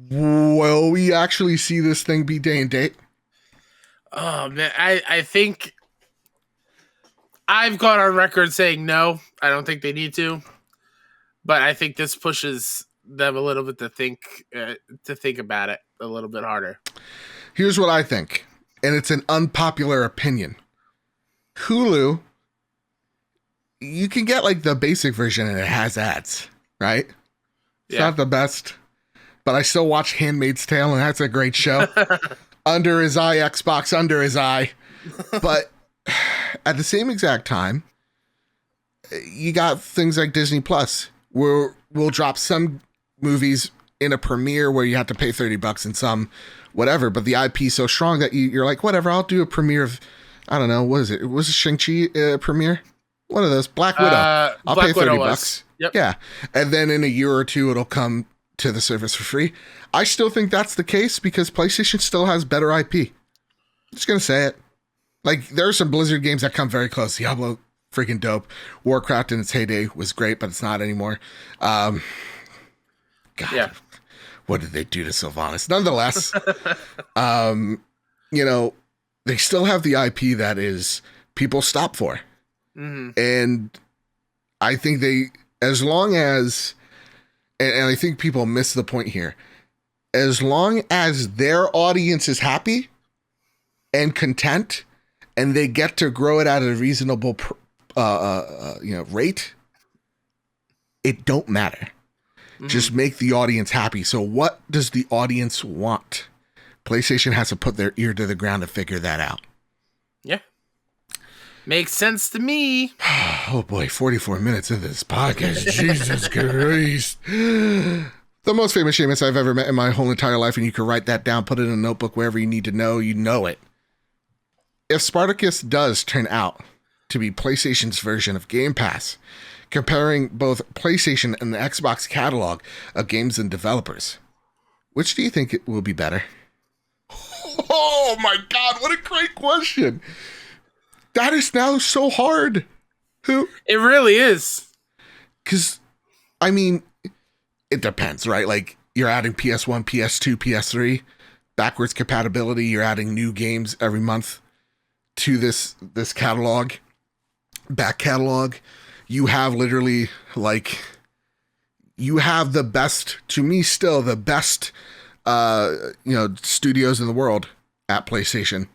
will we actually see this thing be day and date? Oh, man. I think I've gone on record saying no. I don't think they need to. But I think this pushes them a little bit to think about it a little bit harder. Here's what I think, and it's an unpopular opinion. Hulu, you can get the basic version and it has ads, right? It's not the best, but I still watch Handmaid's Tale, and that's a great show. Under his eye, Xbox under his eye. But at the same exact time, you got things like Disney Plus, where we'll drop some movies in a premiere where you have to pay $30 and some whatever, but the IP is so strong that you're like, whatever, I'll do a premiere of, I don't know, what is it? Was it Shang-Chi premiere? One of those. Black Widow. I'll pay $30. Yep. Yeah. And then in a year or two, it'll come to the service for free. I still think that's the case because PlayStation still has better IP. I'm just going to say it. There are some Blizzard games that come very close. Diablo, freaking dope. Warcraft in its heyday was great, but it's not anymore. God. Yeah. What did they do to Sylvanas? Nonetheless, they still have the IP that is people stop for. And I think as long as, and I think people miss the point here, as long as their audience is happy and content and they get to grow it at a reasonable rate, it don't matter. Just make the audience happy. So what does the audience want? PlayStation has to put their ear to the ground to figure that out. Yeah. Makes sense to me. Oh boy, 44 minutes into this podcast. Jesus Christ. The most famous Seamus I've ever met in my whole entire life, and you can write that down, put it in a notebook, wherever you need to know, you know it. If Spartacus does turn out to be PlayStation's version of Game Pass, comparing both PlayStation and the Xbox catalog of games and developers, which do you think it will be better? Oh my God, what a great question. That is now so hard. It really is. Because, I mean, it depends, right? Like, you're adding PS1, PS2, PS3, backwards compatibility. You're adding new games every month to this catalog, back catalog. You have literally, like, you have the best, to me still, the best, studios in the world at PlayStation,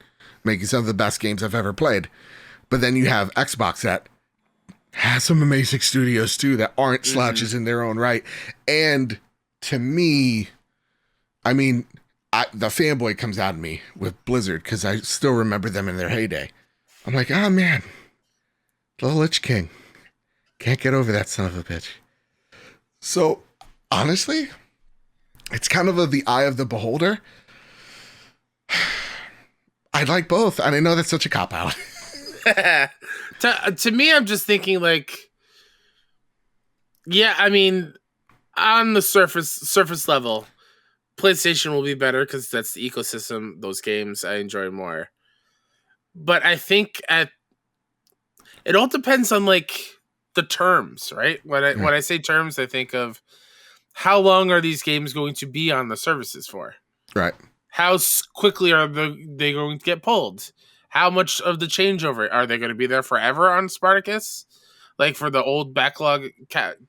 making some of the best games I've ever played. But then you have Xbox that has some amazing studios too that aren't slouches in their own right. And to me, I mean, the fanboy comes out of me with Blizzard because I still remember them in their heyday. I'm like, oh man, the Lich King. Can't get over that son of a bitch. So honestly, it's kind of the eye of the beholder. I'd like both. And I know that's such a cop-out. To me, I'm just thinking like, yeah, I mean, on the surface level, PlayStation will be better because that's the ecosystem. Those games I enjoy more. But I think it all depends on like the terms, right? When I say terms, I think of how long are these games going to be on the services for? Right. How quickly are they going to get pulled? How much of the changeover are they going to be there forever on Spartacus, like for the old backlog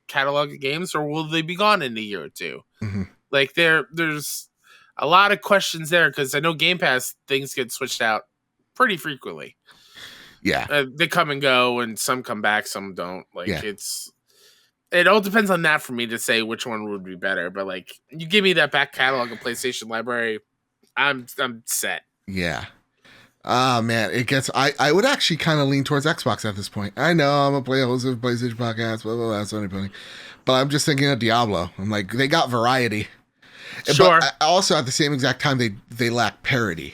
catalog games, or will they be gone in a year or two? Mm-hmm. Like there's a lot of questions there because I know Game Pass things get switched out pretty frequently. Yeah, they come and go, and some come back, some don't. Like it all depends on that for me to say which one would be better. But like, you give me that back catalog of PlayStation library, I'm set. Yeah. Oh man, it gets. I would actually kind of lean towards Xbox at this point. I know I'm a host of PlayStation podcast, blah blah blah, Sony pony, but I'm just thinking of Diablo. I'm like, they got variety. Sure. But also at the same exact time, they lack parity.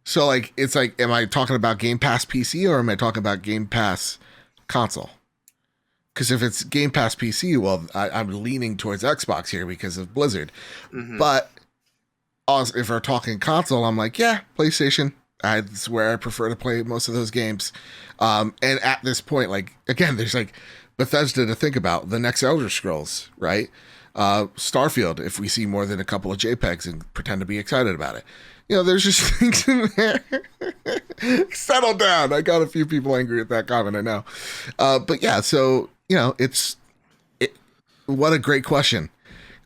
So like, it's like, am I talking about Game Pass PC or am I talking about Game Pass console? Because if it's Game Pass PC, well, I'm leaning towards Xbox here because of Blizzard. Mm-hmm. But also, if we're talking console, I'm like, yeah, PlayStation. That's where I prefer to play most of those games. And at this point, like, again, there's like Bethesda to think about. The next Elder Scrolls, right? Starfield, if we see more than a couple of JPEGs and pretend to be excited about it. You know, there's just things in there. Settle down. I got a few people angry at that comment, I know. But yeah, so, you know, what a great question.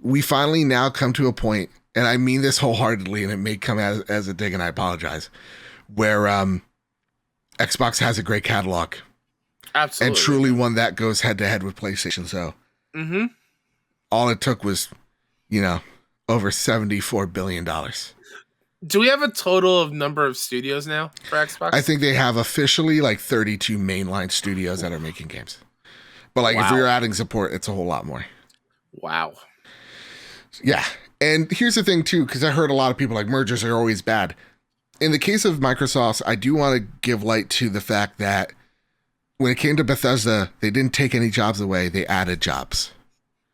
We finally now come to a point, and I mean this wholeheartedly, and it may come as a dig, and I apologize, where Xbox has a great catalog. Absolutely. And truly one that goes head-to-head with PlayStation, so. Mm-hmm. All it took was, over $74 billion. Do we have a total of number of studios now for Xbox? I think they have officially like 32 mainline studios that are making games. But like, if we're adding support, it's a whole lot more. Wow. Yeah. And here's the thing too, because I heard a lot of people like mergers are always bad. In the case of Microsoft, I do want to give light to the fact that when it came to Bethesda, they didn't take any jobs away. They added jobs.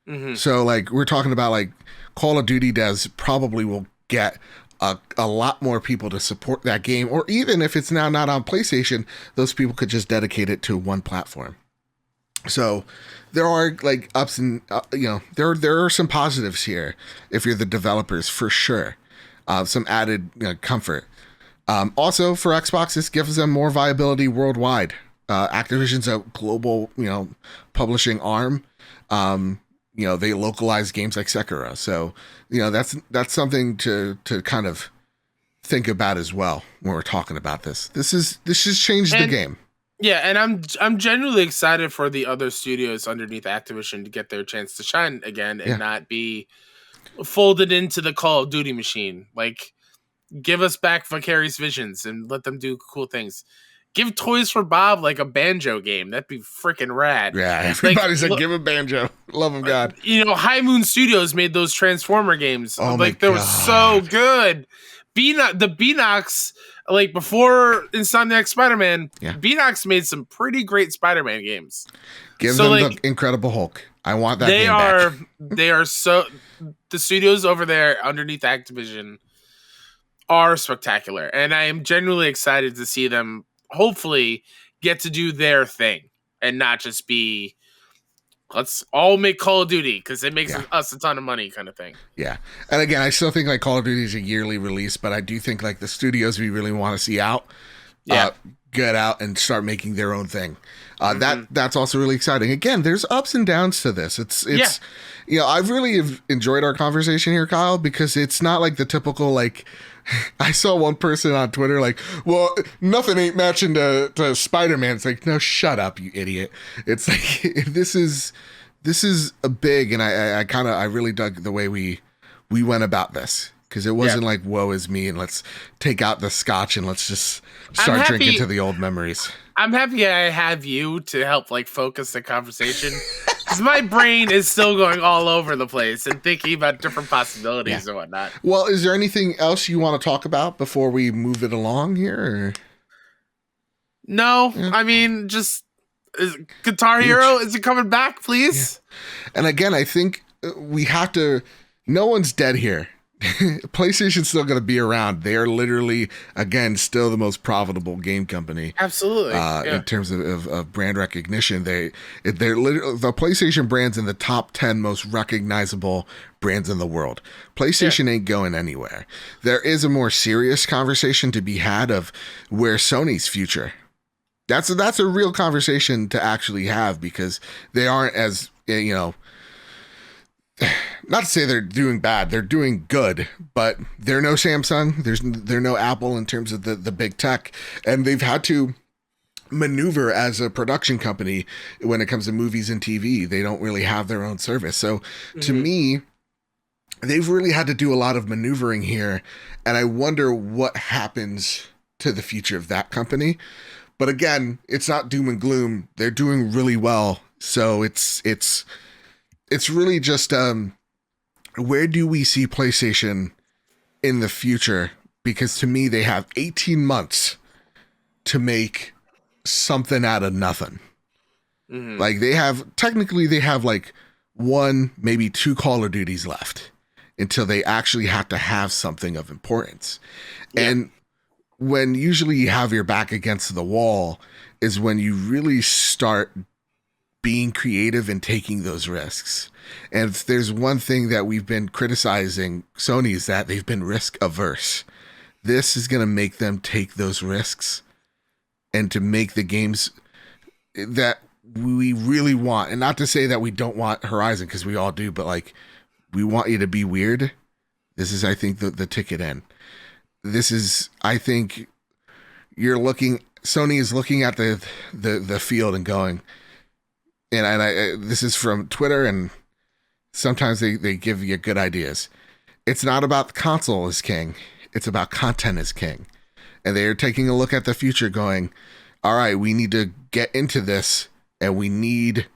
Mm-hmm. So like, we're talking about like Call of Duty devs probably will get a lot more people to support that game, or even if it's now not on PlayStation, those people could just dedicate it to one platform. So there are like ups and there are some positives here if you're the developers for sure. Some added comfort. Also for Xbox, this gives them more viability worldwide. Activision's a global publishing arm. They localize games like Sekiro. So, that's something to kind of think about as well when we're talking about this. This has changed the game. Yeah, and I'm genuinely excited for the other studios underneath Activision to get their chance to shine again and not be folded into the Call of Duty machine. Like, give us back Vicarious Visions and let them do cool things. give Toys for Bob like a Banjo game. That'd be freaking rad. Yeah, everybody's like, give a Banjo. Love of God. High Moon Studios made those Transformer games. Oh like they were so good. The Beenox, like before Insomniac Spider-Man, Beenox made some pretty great Spider-Man games. Give them the Incredible Hulk. I want that game back. They are so... The studios over there underneath Activision are spectacular. And I am genuinely excited to see them hopefully get to do their thing and not just be, let's all make Call of Duty because it makes us a ton of money kind of thing. Yeah. And again, I still think like Call of Duty is a yearly release, but I do think like the studios we really want to see out, get out and start making their own thing. That's also really exciting. Again, there's ups and downs to this. It's I've really enjoyed our conversation here, Kyle, because it's not like the typical like. I saw one person on Twitter like, well, nothing ain't matching to Spider-Man. It's like, no, shut up, you idiot. It's like this is a big, and I really dug the way we went about this. Because it wasn't like, woe is me, and let's take out the scotch and let's just start drinking to the old memories. I'm happy I have you to help like focus the conversation. Because my brain is still going all over the place and thinking about different possibilities and whatnot. Well, is there anything else you want to talk about before we move it along here? Or? No, I mean, just Guitar Hero, is it coming back, please? Yeah. And again, I think we have to, no one's dead here. PlayStation's still going to be around. They are literally, again, still the most profitable game company. Absolutely. In terms of brand recognition, they're literally, the PlayStation brand's in the top 10 most recognizable brands in the world. PlayStation ain't going anywhere. There is a more serious conversation to be had of where Sony's future. That's a real conversation to actually have because they aren't as, not to say they're doing bad, they're doing good, but they're no Samsung, they're no Apple in terms of the big tech, and they've had to maneuver as a production company when it comes to movies and TV. They don't really have their own service. So to me, they've really had to do a lot of maneuvering here, and I wonder what happens to the future of that company. But again, it's not doom and gloom. They're doing really well. So it's really just where do we see PlayStation in the future? Because to me, they have 18 months to make something out of nothing. Like they have like 1, maybe 2 Call of Duties left until they actually have to have something of importance. And when usually you have your back against the wall is when you really start being creative and taking those risks. And if there's one thing that we've been criticizing Sony is that they've been risk averse. This is going to make them take those risks and to make the games that we really want. And not to say that we don't want Horizon, because we all do, but like we want you to be weird. This is, I think, the ticket in. This is, I think Sony is looking at the field and going, and this is from Twitter, and sometimes they give you good ideas. It's not about the console is king. It's about content is king. And they are taking a look at the future going, all right, we need to get into this, and we need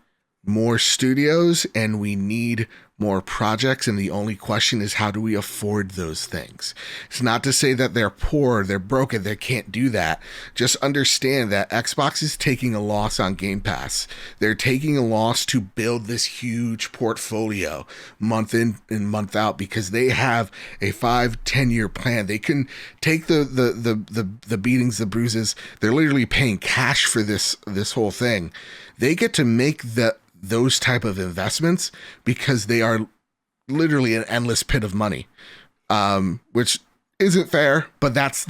more studios, and we need more projects, and the only question is how do we afford those things? It's not to say that they're poor, they're broken, they can't do that. Just understand that Xbox is taking a loss on Game Pass. They're taking a loss to build this huge portfolio month in and month out because they have a 5-10 year plan. They can take the beatings, the bruises. They're literally paying cash for this whole thing. They get to make those type of investments because they are literally an endless pit of money, which isn't fair, but that's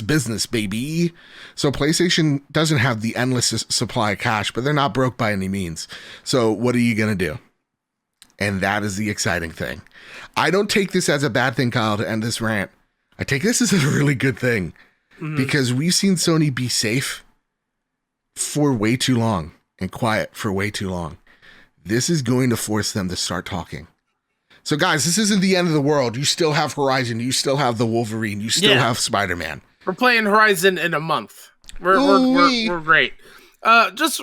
business, baby. So PlayStation doesn't have the endless supply of cash, but they're not broke by any means. So what are you going to do? And that is the exciting thing. I don't take this as a bad thing, Kyle, to end this rant. I take this as a really good thing because we've seen Sony be safe for way too long and quiet for way too long. This is going to force them to start talking. So guys, this isn't the end of the world. You still have Horizon. You still have the Wolverine. You still have Spider-Man. We're playing Horizon in a month. We're great. Just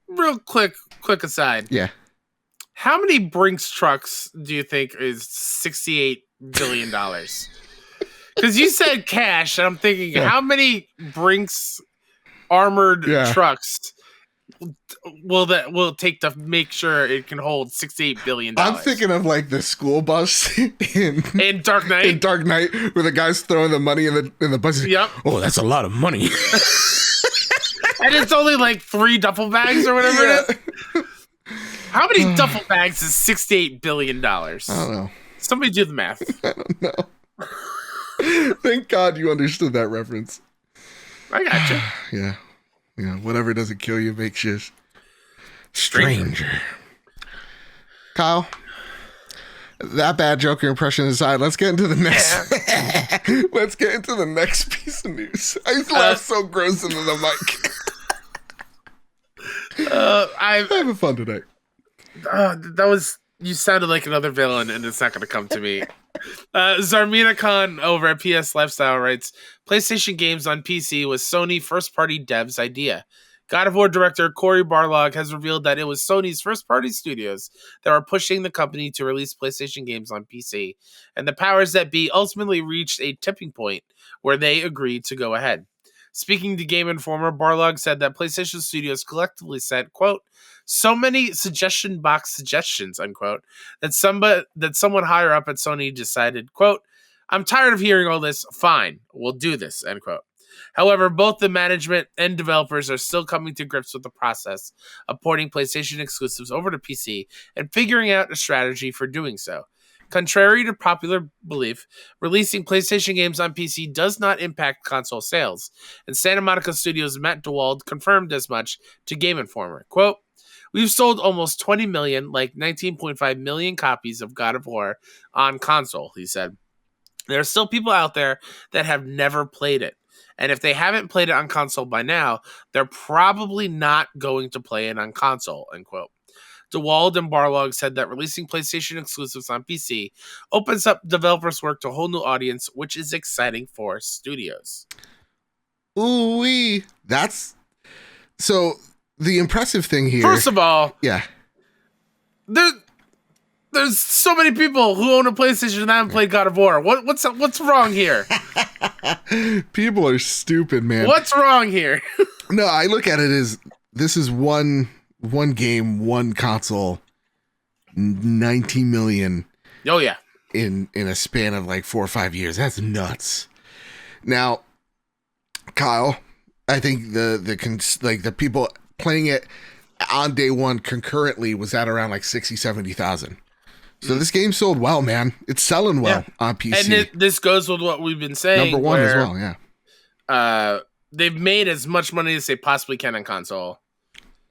real quick aside. Yeah. How many Brinks trucks do you think is $68 billion? Because you said cash, and I'm thinking, how many Brinks armored trucks will take to make sure it can hold $68 billion? I'm thinking of like the school bus in Dark Knight. In Dark Knight, where the guy's throwing the money in the bus. Yep. Oh, that's a lot of money. And it's only like 3 duffel bags or whatever it is. How many duffel bags is $68 billion? I don't know. Somebody do the math. I don't know. Thank God you understood that reference. I gotcha. Yeah. Whatever doesn't kill you makes you stranger. Kyle, that bad Joker impression aside, let's get into the next. Yeah. Let's get into the next piece of news. I laughed so gross into the mic. I'm having fun today. You sounded like another villain, and it's not going to come to me. Zarmina Khan over at PS Lifestyle writes, PlayStation games on PC was Sony first-party devs' idea. God of War director Cory Barlog has revealed that it was Sony's first-party studios that were pushing the company to release PlayStation games on PC, and the powers that be ultimately reached a tipping point where they agreed to go ahead. Speaking to Game Informer, Barlog said that PlayStation Studios collectively said, quote, so many suggestion box suggestions, unquote, that someone higher up at Sony decided, quote, I'm tired of hearing all this. Fine, we'll do this, end quote. However, both the management and developers are still coming to grips with the process of porting PlayStation exclusives over to PC and figuring out a strategy for doing so. Contrary to popular belief, releasing PlayStation games on PC does not impact console sales, and Santa Monica Studios' Matt DeWald confirmed as much to Game Informer. Quote, we've sold almost 20 million, like 19.5 million copies of God of War on console, he said. There are still people out there that have never played it, and if they haven't played it on console by now, they're probably not going to play it on console, end quote. DeWald and Barlog said that releasing PlayStation exclusives on PC opens up developers' work to a whole new audience, which is exciting for studios. Ooh-wee. That's... So, the impressive thing here... First of all... Yeah. There's so many people who own a PlayStation and haven't played God of War. What's wrong here? People are stupid, man. What's wrong here? No, I look at it as this is one game, one console, 19 million. Oh yeah, in a span of like 4 or 5 years. That's nuts. Now, Kyle, I think the people playing it on day one concurrently was at around like 60,000-70,000. So this game sold well, man. It's selling well on PC. And this goes with what we've been saying. Number one as well, yeah. They've made as much money as they possibly can on console.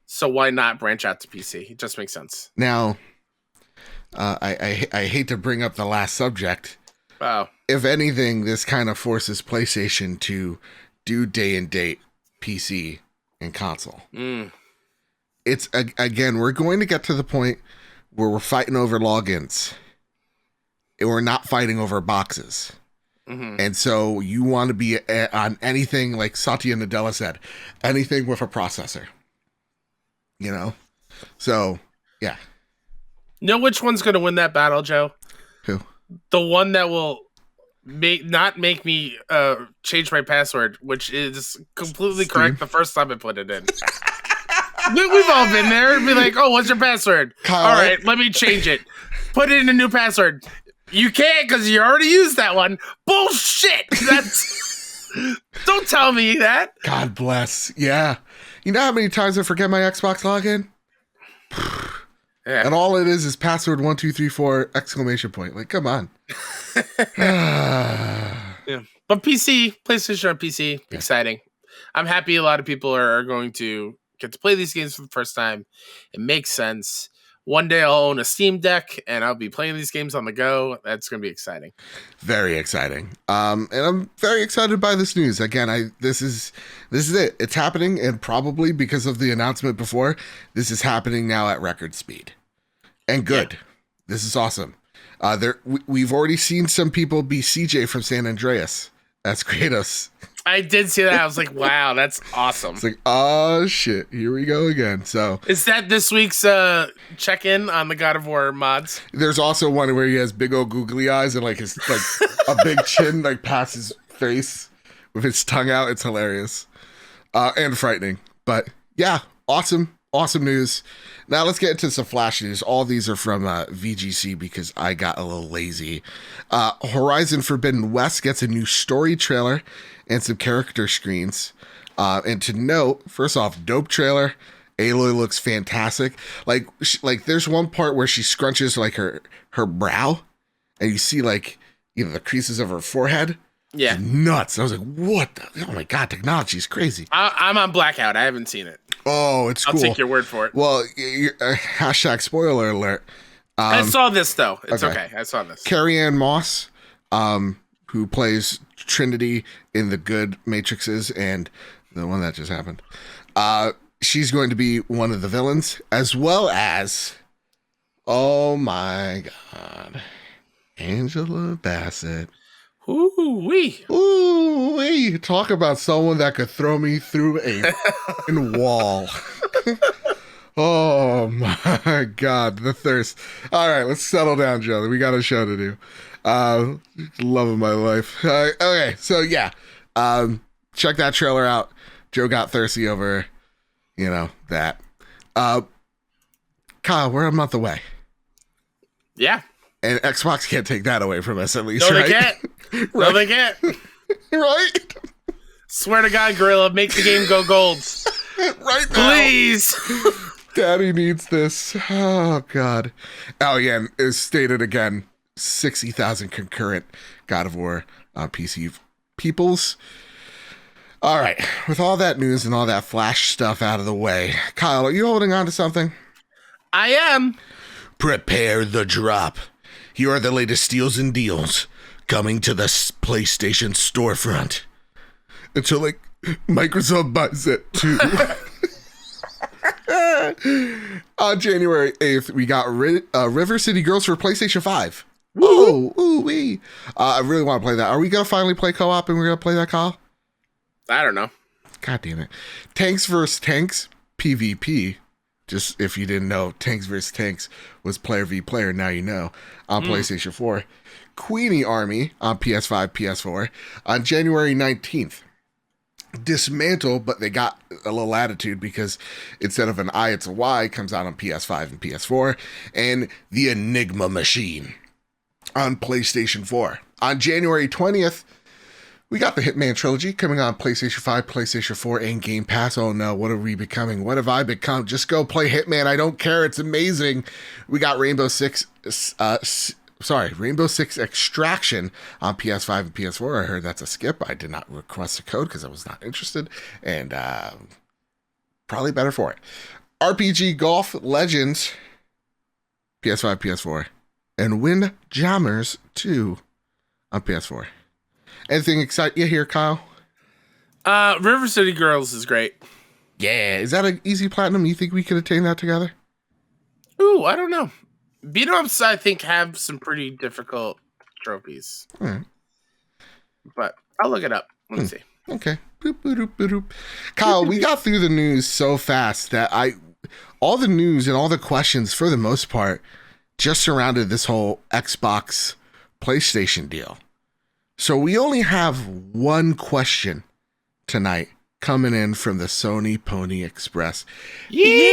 So why not branch out to PC? It just makes sense. Now, I hate to bring up the last subject. Oh. If anything, this kind of forces PlayStation to do day and date PC and console. It's, again, we're going to get to the point where we're fighting over logins. And we're not fighting over boxes. Mm-hmm. And so you want to be on anything, like Satya Nadella said, anything with a processor. You know? So, yeah. You know which one's going to win that battle, Joe? Who? The one that will not make me change my password, which is completely correct the first time I put it in. We've all been there. It'd be like, oh, what's your password? Kyle, all right, let me change it. Put in a new password. You can't because you already used that one. Bullshit. Don't tell me that. God bless. Yeah. You know how many times I forget my Xbox login? Yeah. And all it is password 1234 exclamation point. Like, come on. Yeah. But PC, PlayStation on PC, exciting. I'm happy a lot of people are going to get to play these games for the first time. It makes sense. One day I'll own a Steam Deck and I'll be playing these games on the go. That's going to be exciting. Very exciting. And I'm very excited by this news. Again, this is it. It's happening, and probably because of the announcement before, this is happening now at record speed. And good. Yeah. This is awesome. We've already seen some people be CJ from San Andreas as Kratos. I did see that. I was like, wow, that's awesome. It's like, oh shit, here we go again. So is that this week's check-in on the God of War mods? There's also one where he has big old googly eyes and like his like a big chin like past his face with his tongue out. It's hilarious and frightening. But yeah, awesome news. Now let's get into some flash news. All these are from VGC because I got a little lazy. Horizon Forbidden West gets a new story trailer and some character screens. And to note, first off, dope trailer. Aloy looks fantastic. Like there's one part where she scrunches like her brow, and you see like the creases of her forehead. Yeah, it's nuts. I was like, what? Oh my god, technology is crazy. I'm on blackout. I haven't seen it. Oh, it's cool. I'll take your word for it. Well, hashtag spoiler alert. I saw this though. It's okay. I saw this. Carrie-Anne Moss, who plays Trinity in the good Matrixes and the one that just happened. She's going to be one of the villains, as well as, oh my god, Angela Bassett. Ooh-wee. Ooh-wee. Talk about someone that could throw me through a wall. Oh my god, the thirst. All right, let's settle down, Joe. We got a show to do. Love of my life. Okay, so yeah, check that trailer out. Joe got thirsty over, that. Kyle, we're a month away. Yeah. And Xbox can't take that away from us, at least, no, right? They can't. Right? No, they can't. Right? Swear to God, Gorilla, make the game go gold. Right now. Please. Daddy needs this. Oh, God. Oh, yeah, and it's stated again, 60,000 concurrent God of War PC peoples. All right. With all that news and all that Flash stuff out of the way, Kyle, are you holding on to something? I am. Prepare the drop. Here are the latest steals and deals coming to the PlayStation storefront. Until, Microsoft buys it, too. On January 8th, we got River City Girls for PlayStation 5. Woo! Ooh-wee. I really want to play that. Are we going to finally play co-op and we're going to play that, Kyle? I don't know. God damn it. Tanks vs. Tanks, PvP. Just if you didn't know, Tanks vs. Tanks was player v player, now you know, on PlayStation 4. Queenie Army on PS5, PS4 on January 19th. Dismantle, but they got a little attitude because instead of an I, it's a Y, comes out on PS5 and PS4. And The Enigma Machine on PlayStation 4. On January 20th, we got the Hitman Trilogy coming on PlayStation 5, PlayStation 4, and Game Pass. Oh no, what are we becoming? What have I become? Just go play Hitman. I don't care. It's amazing. We got Rainbow Six Extraction on PS5 and PS4. I heard that's a skip. I did not request a code because I was not interested, and probably better for it. RPG Golf Legends, PS5, PS4, and Windjammers 2 on PS4. Anything excite you here, Kyle? River City Girls is great. Yeah, is that an easy platinum? You think we could attain that together? Ooh, I don't know. Beenox, I think, have some pretty difficult trophies. Right. But I'll look it up. Let me see. Okay. Boop, boop, boop, boop. Kyle, we got through the news so fast that all the news and all the questions, for the most part, just surrounded this whole Xbox PlayStation deal. So we only have one question tonight coming in from the Sony Pony Express. Yeehaw!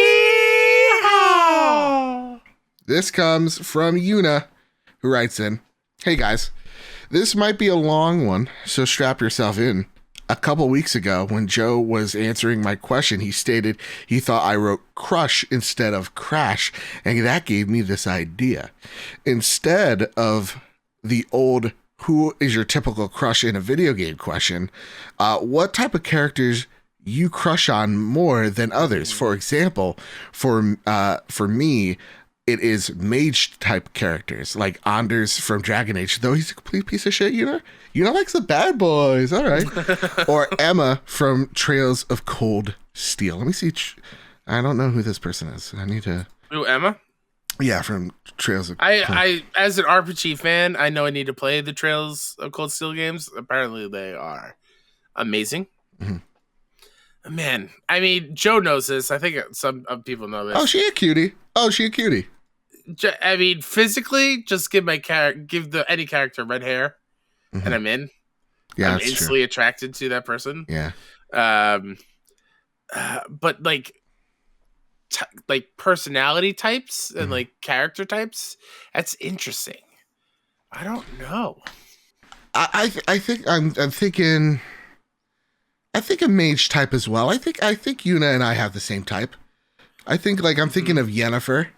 This comes from Yuna, who writes in, "Hey guys, this might be a long one, so strap yourself in. A couple weeks ago, when Joe was answering my question, he stated he thought I wrote crush instead of crash, and that gave me this idea. Instead of the old who is your typical crush in a video game question, what type of characters you crush on more than others? For example, for me, it is mage type characters like Anders from Dragon Age, though he's a complete piece of shit, Yuna likes the bad boys, all right. Or Emma from Trails of Cold Steel. Let me see. I don't know who this person is. I need to. Ooh, Emma? Yeah, from Trails of I as an RPG fan, I know I need to play the Trails of Cold Steel games. Apparently they are amazing. Mm-hmm. Man, I mean, Joe knows this. I think some people know this. Oh, she a cutie. I mean, physically, just give any character red hair, and I'm in. Yeah, I'm instantly attracted to that person. Yeah. But like personality types and like character types, that's interesting. I don't know. I think I'm thinking. I think a mage type as well. I think Yuna and I have the same type. I think like I'm thinking of Yennefer,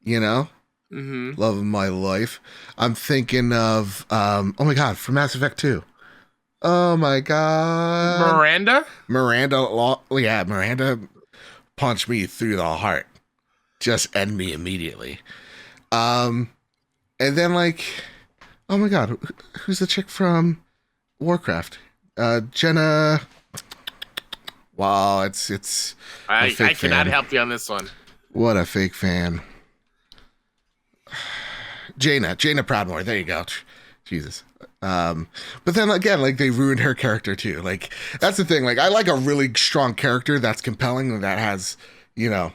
you know, love of my life. I'm thinking of oh my god, from Mass Effect 2. Oh my god, Miranda, yeah, Miranda punched me through the heart, just end me immediately. And then like, oh my god, who's the chick from Warcraft? Jenna. Wow, it's. I cannot help you on this one. What a fake fan. Jaina Proudmoore. There you go. Jesus. But then again, like they ruined her character too. Like that's the thing. Like I like a really strong character that's compelling and that has, you know,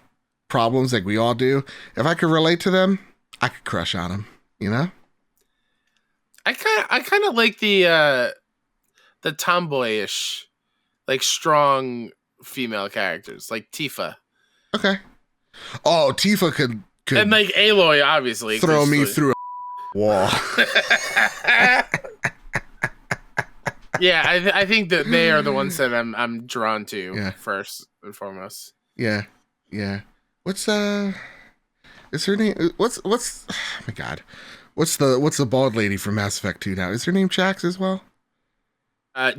problems like we all do. If I could relate to them, I could crush on them. You know. I kind of like the tomboyish, like strong female characters, like Tifa. Okay. Oh, Tifa could and like Aloy, obviously throw me through a wall. Yeah, I think that they are the ones that I'm drawn to first and foremost. Yeah. What's is her name? What's oh my god. What's the bald lady from Mass Effect 2 now? Is her name Jax as well?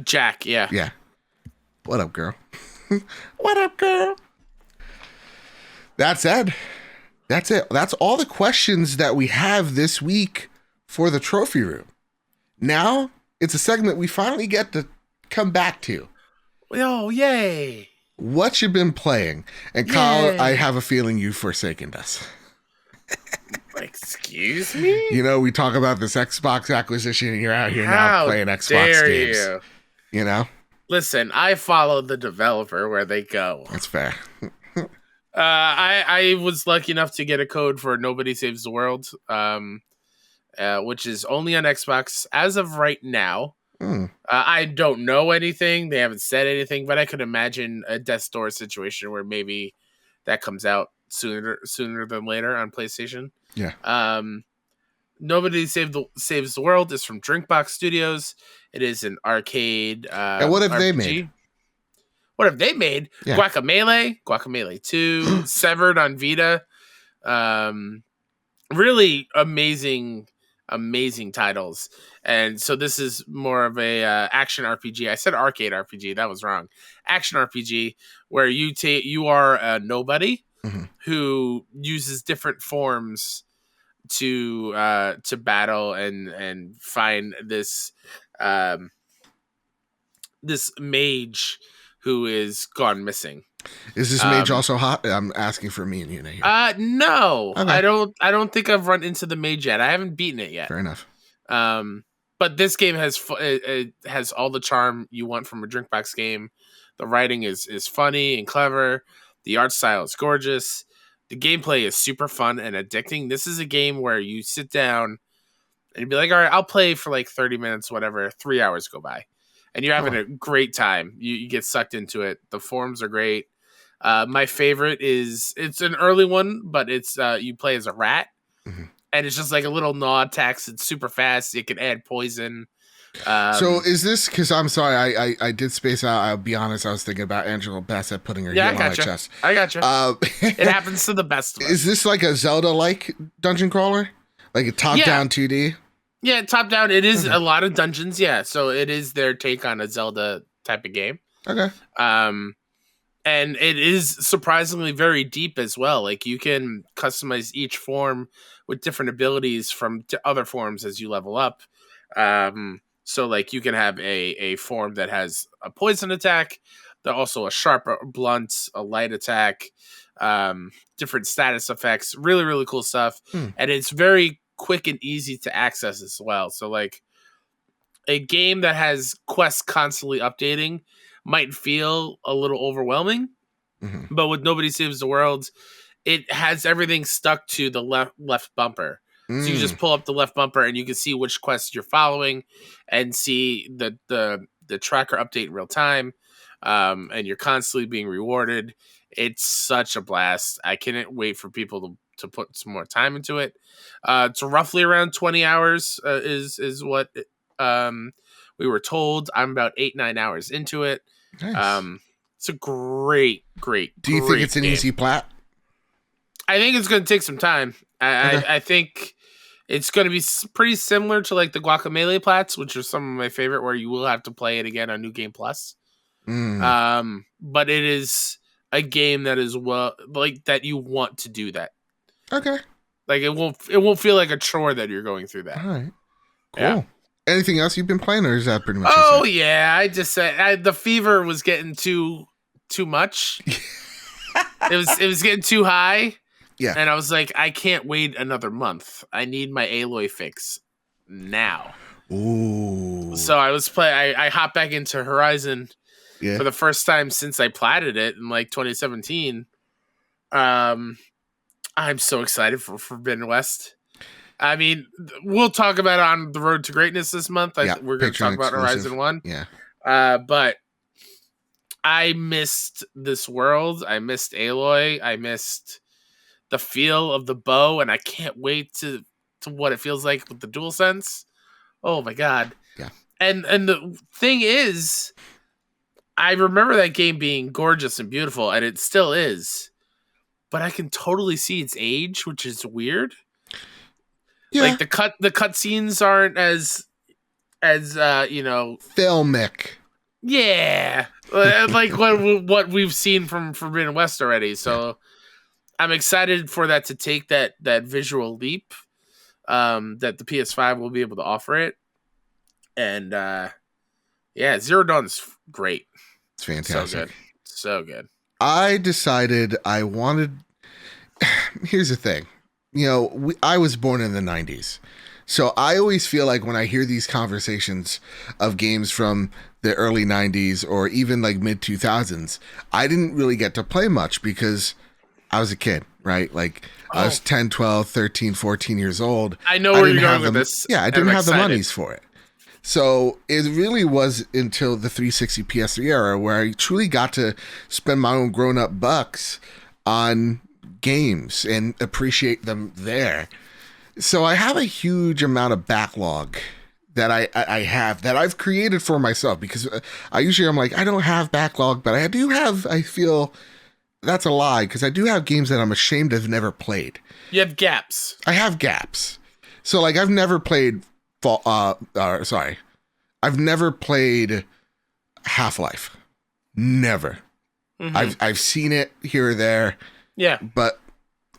Jack, yeah. Yeah. What up, girl? What up, girl? That's it. That's all the questions that we have this week for the trophy room. Now, it's a segment we finally get to come back to. Oh, yay. What you been playing? And Kyle, I have a feeling you've forsaken us. Excuse me? You know, we talk about this Xbox acquisition and you're out here now playing Xbox games. You know? Listen, I follow the developer where they go. That's fair. I was lucky enough to get a code for Nobody Saves the World, which is only on Xbox as of right now. I don't know anything. They haven't said anything, but I could imagine a Death's Door situation where maybe that comes out sooner than later on PlayStation. Yeah. Nobody Saves the World is from Drinkbox Studios. It is an arcade. And what have RPG. they made? What have they made? Yeah. Guacamelee 2, Severed on Vita. Really amazing titles. And so this is more of a action RPG. I said arcade RPG. That was wrong. Action RPG where you are a nobody who uses different forms to battle and find this this mage who is gone missing. Is this mage also hot? I'm asking for me and you here. No. Okay. I don't think I've run into the mage yet. I haven't beaten it yet. Fair enough. But this game has all the charm you want from a Drinkbox game. The writing is funny and clever. The art style is gorgeous. The gameplay is super fun and addicting. This is a game where you sit down and you'd be like, all right, I'll play for like 30 minutes, whatever. 3 hours go by. And you're having a great time. You get sucked into it. The forms are great. My favorite it's an early one, but it's you play as a rat. And it's just like a little gnaw attacks. It's super fast. It can add poison. So is this, because I'm sorry, I did space out. I'll be honest, I was thinking about Angela Bassett putting her heel on my chest. I got you. It happens to the best of us. Is this like a Zelda-like dungeon crawler? Like a top-down 2D? Yeah, top-down. It is a lot of dungeons, yeah. So it is their take on a Zelda type of game. Okay. And it is surprisingly very deep as well. Like you can customize each form with different abilities from other forms as you level up. So like you can have a form that has a poison attack, also a sharp, blunt, a light attack, different status effects, really, really cool stuff. And it's very quick and easy to access as well. So like a game that has quests constantly updating might feel a little overwhelming, but with Nobody Saves the World, it has everything stuck to the left bumper. So you just pull up the left bumper and you can see which quests you're following and see the tracker update in real time. And you're constantly being rewarded. It's such a blast. I can't wait for people to put some more time into it. It's roughly around 20 hours is what we were told. I'm about 8-9 hours into it. Nice. It's a great Do you think it's an easy plat? I think it's going to take some time. I think it's going to be pretty similar to like the Guacamelee plats, which are some of my favorite, where you will have to play it again on New Game Plus. But it is a game that is that you want to do that. Okay. Like it won't feel like a chore that you're going through that. All right. Cool. Yeah. Anything else you've been playing, or is that pretty much? Oh yeah, I just said the fever was getting too much. it was getting too high. Yeah. And I was like, I can't wait another month. I need my Aloy fix now. Ooh. So I was I hopped back into Horizon for the first time since I platted it in like 2017. I'm so excited for Forbidden West. I mean, we'll talk about it on the Road to Greatness this month. We're going to talk about Horizon 1. Yeah. But I missed this world. I missed Aloy. I missed the feel of the bow, and I can't wait to what it feels like with the DualSense. Oh my god. Yeah. And the thing is, I remember that game being gorgeous and beautiful, and it still is. But I can totally see its age, which is weird. Yeah. Like the cutscenes aren't as filmic. Yeah. Like what we've seen from Forbidden West already. So I'm excited for that to take that visual leap that the PS5 will be able to offer it. And Zero Dawn's great. It's fantastic. So good. I decided I wanted... Here's the thing. I was born in the 90s. So I always feel like when I hear these conversations of games from the early 90s or even like mid 2000s, I didn't really get to play much because I was a kid, right? Like I was 10, 12, 13, 14 years old. I know where you're going with this. Yeah, I didn't have the monies for it. So it really was until the 360 PS3 era where I truly got to spend my own grown-up bucks on games and appreciate them there. So I have a huge amount of backlog that I have that I've created for myself, because I'm like, I don't have backlog, but I do have, I feel that's a lie, because I do have games that I'm ashamed I've never played. You have gaps. I have gaps. So like I've never played I've never played Half-Life. Never. Mm-hmm. I've seen it here or there. Yeah. But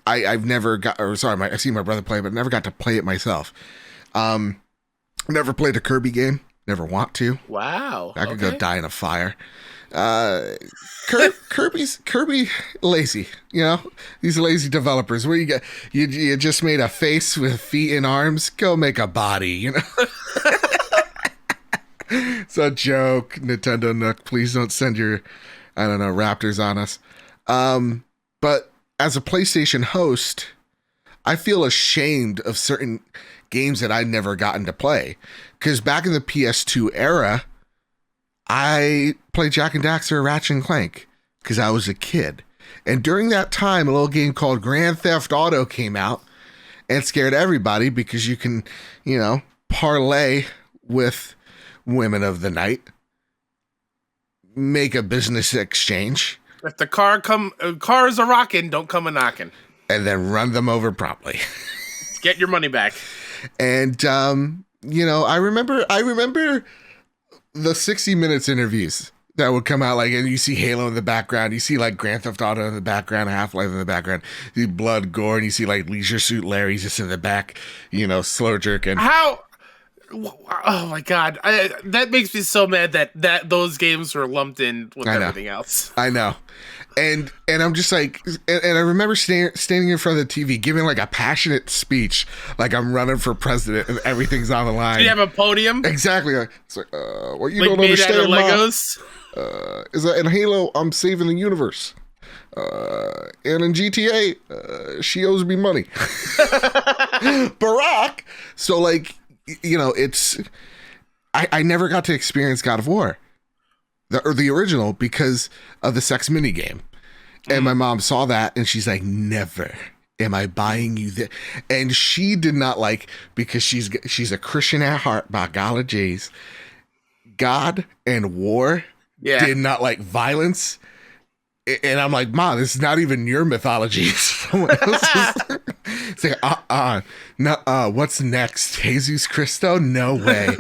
I've never got, I've seen my brother play, but never got to play it myself. Never played a Kirby game. Never want to. Wow. I could go die in a fire. Kirby lazy, these lazy developers. Where you get, you just made a face with feet and arms. Go make a body, It's a joke, Nintendo Nook. Please don't send your, Raptors on us. But as a PlayStation host, I feel ashamed of certain games that I'd never gotten to play. Because back in the PS2 era, I played Jak and Daxter, Ratchet and Clank, because I was a kid. And during that time, a little game called Grand Theft Auto came out and scared everybody, because you can, parlay with women of the night, make a business exchange. If the cars are rocking, don't come a knocking. And then run them over promptly. Get your money back. And, I remember the 60 Minutes interviews that would come out, and you see Halo in the background, you see Grand Theft Auto in the background, Half-Life in the background, you see blood, gore, and you see Leisure Suit Larry just in the back, slow jerking. Oh my god, that makes me so mad that those games were lumped in with everything else. I know. And I'm just like, and I remember standing in front of the TV giving like a passionate speech, like I'm running for president and everything's on the line. Do you have a podium? Exactly. It's like, what you like don't made understand, out of Legos? Is that in Halo, I'm saving the universe. And in GTA, she owes me money. Barack. So like, you know, it's, I never got to experience God of War. The original, because of the sex mini game. And my mom saw that and she's like, never am I buying you this. And she did not like, because she's a Christian at heart, by golly jeez. God and war did not like violence. And I'm like, Mom, this is not even your mythology. Someone else's. It's like, no, what's next? Jesus Christo? No way.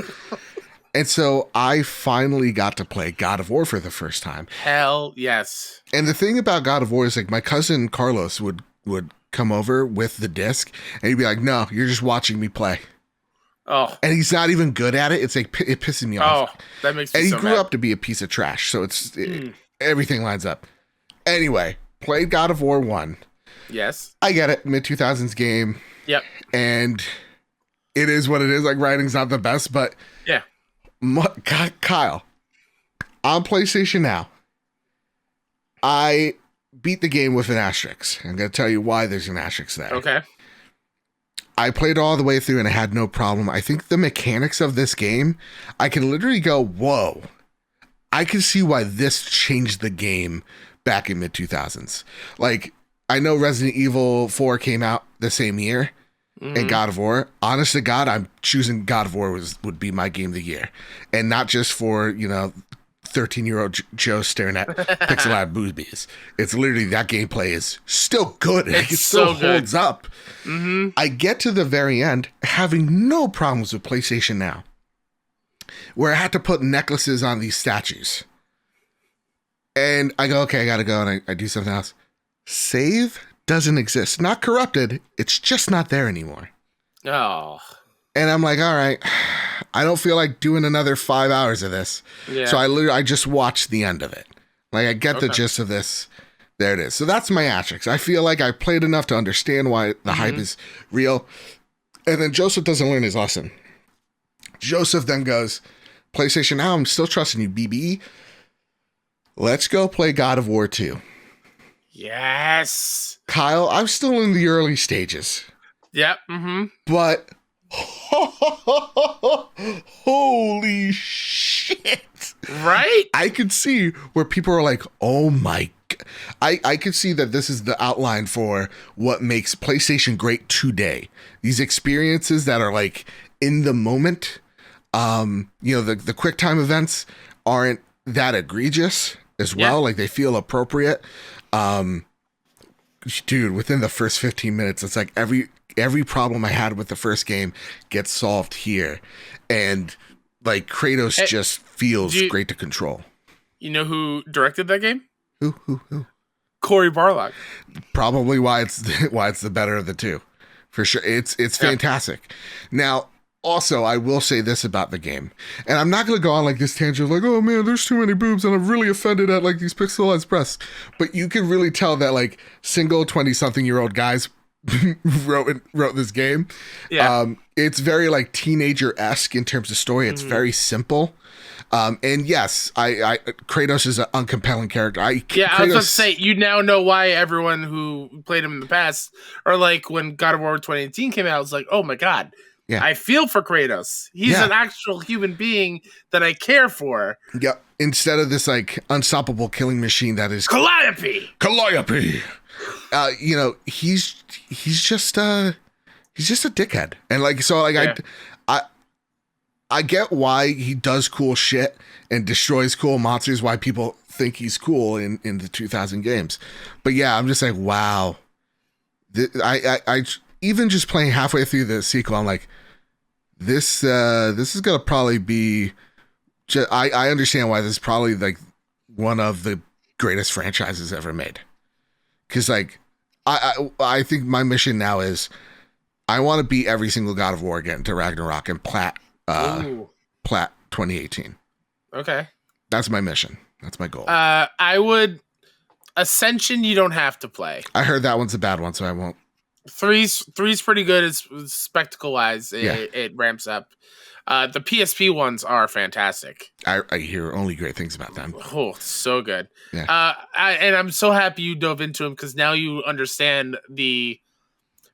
And so I finally got to play God of War for the first time. Hell yes. And the thing about God of War is like my cousin Carlos would come over with the disc and he'd be like, no, you're just watching me play. Oh. And he's not even good at it. It's like, it pisses me off. Oh, that makes me and so he grew mad. up to be a piece of trash. So it's everything lines up. Anyway, played God of War 1. Yes. I get it. Mid-2000s game. Yep. And it is what it is. Like, writing's not the best, but... Yeah. Kyle, on PlayStation Now, I beat the game with an asterisk. I'm going to tell you why there's an asterisk there. Okay. I played all the way through and I had no problem. I think the mechanics of this game, I can literally go, whoa. I can see why this changed the game back in mid-2000s. Like, I know Resident Evil 4 came out the same year. And God of War, honest to God, I'm choosing God of War would be my game of the year. And not just for, 13-year-old Joe staring at pixel art boobies. It's literally, that gameplay is still good. It still holds up. Mm-hmm. I get to the very end having no problems with PlayStation Now, where I had to put necklaces on these statues. And I go, okay, I got to go. And I do something else. Save doesn't exist. Not corrupted. It's just not there anymore. Oh. And I'm like, all right, I don't feel like doing another 5 hours of this. Yeah. So I just watched the end of it. Like, I get the gist of this. There it is. So that's my asterisk. I feel like I played enough to understand why the hype is real. And then Joseph doesn't learn his lesson. Joseph then goes, PlayStation Now, I'm still trusting you, BB. Let's go play God of War 2. Yes. Kyle, I'm still in the early stages. Yep. Mm-hmm. But holy shit. Right? I could see where people are like, oh my. I could see that this is the outline for what makes PlayStation great today. These experiences that are like in the moment. The quick time events aren't that egregious as well. Like, they feel appropriate. Dude, within the first 15 minutes, it's like every problem I had with the first game gets solved here. And like, Kratos just feels great to control. You know who directed that game? Who? Cory Barlog. Probably why it's the better of the two. For sure. It's fantastic. Now, also, I will say this about the game, and I'm not going to go on like this tangent, like, oh man, there's too many boobs, and I'm really offended at like these pixelized breasts. But you can really tell that like single 20-something-year-old guys wrote this game. Yeah. It's very like teenager-esque in terms of story. It's very simple. And yes, I Kratos is an uncompelling character. I was about to say, you now know why everyone who played him in the past, or like when God of War 2018 came out, was like, oh my god. Yeah. I feel for Kratos. He's an actual human being that I care for. Yeah. Instead of this like unstoppable killing machine that is Calliope. He's just a dickhead. And like, so like I get why he does cool shit and destroys cool monsters, why people think he's cool in the 2000 games. But yeah, I'm just like, wow. I even just playing halfway through the sequel, I'm like, this is gonna probably be. I understand why this is probably like one of the greatest franchises ever made. Because like, I think my mission now is, I want to beat every single God of War, get into Ragnarok, and Plat 2018. Okay. That's my mission. That's my goal. I would Ascension. You don't have to play. I heard that one's a bad one, so I won't. Three's pretty good. It's spectacle wise. It ramps up. The PSP ones are fantastic. I hear only great things about them. Oh, so good. Yeah. And I'm so happy you dove into them because now you understand the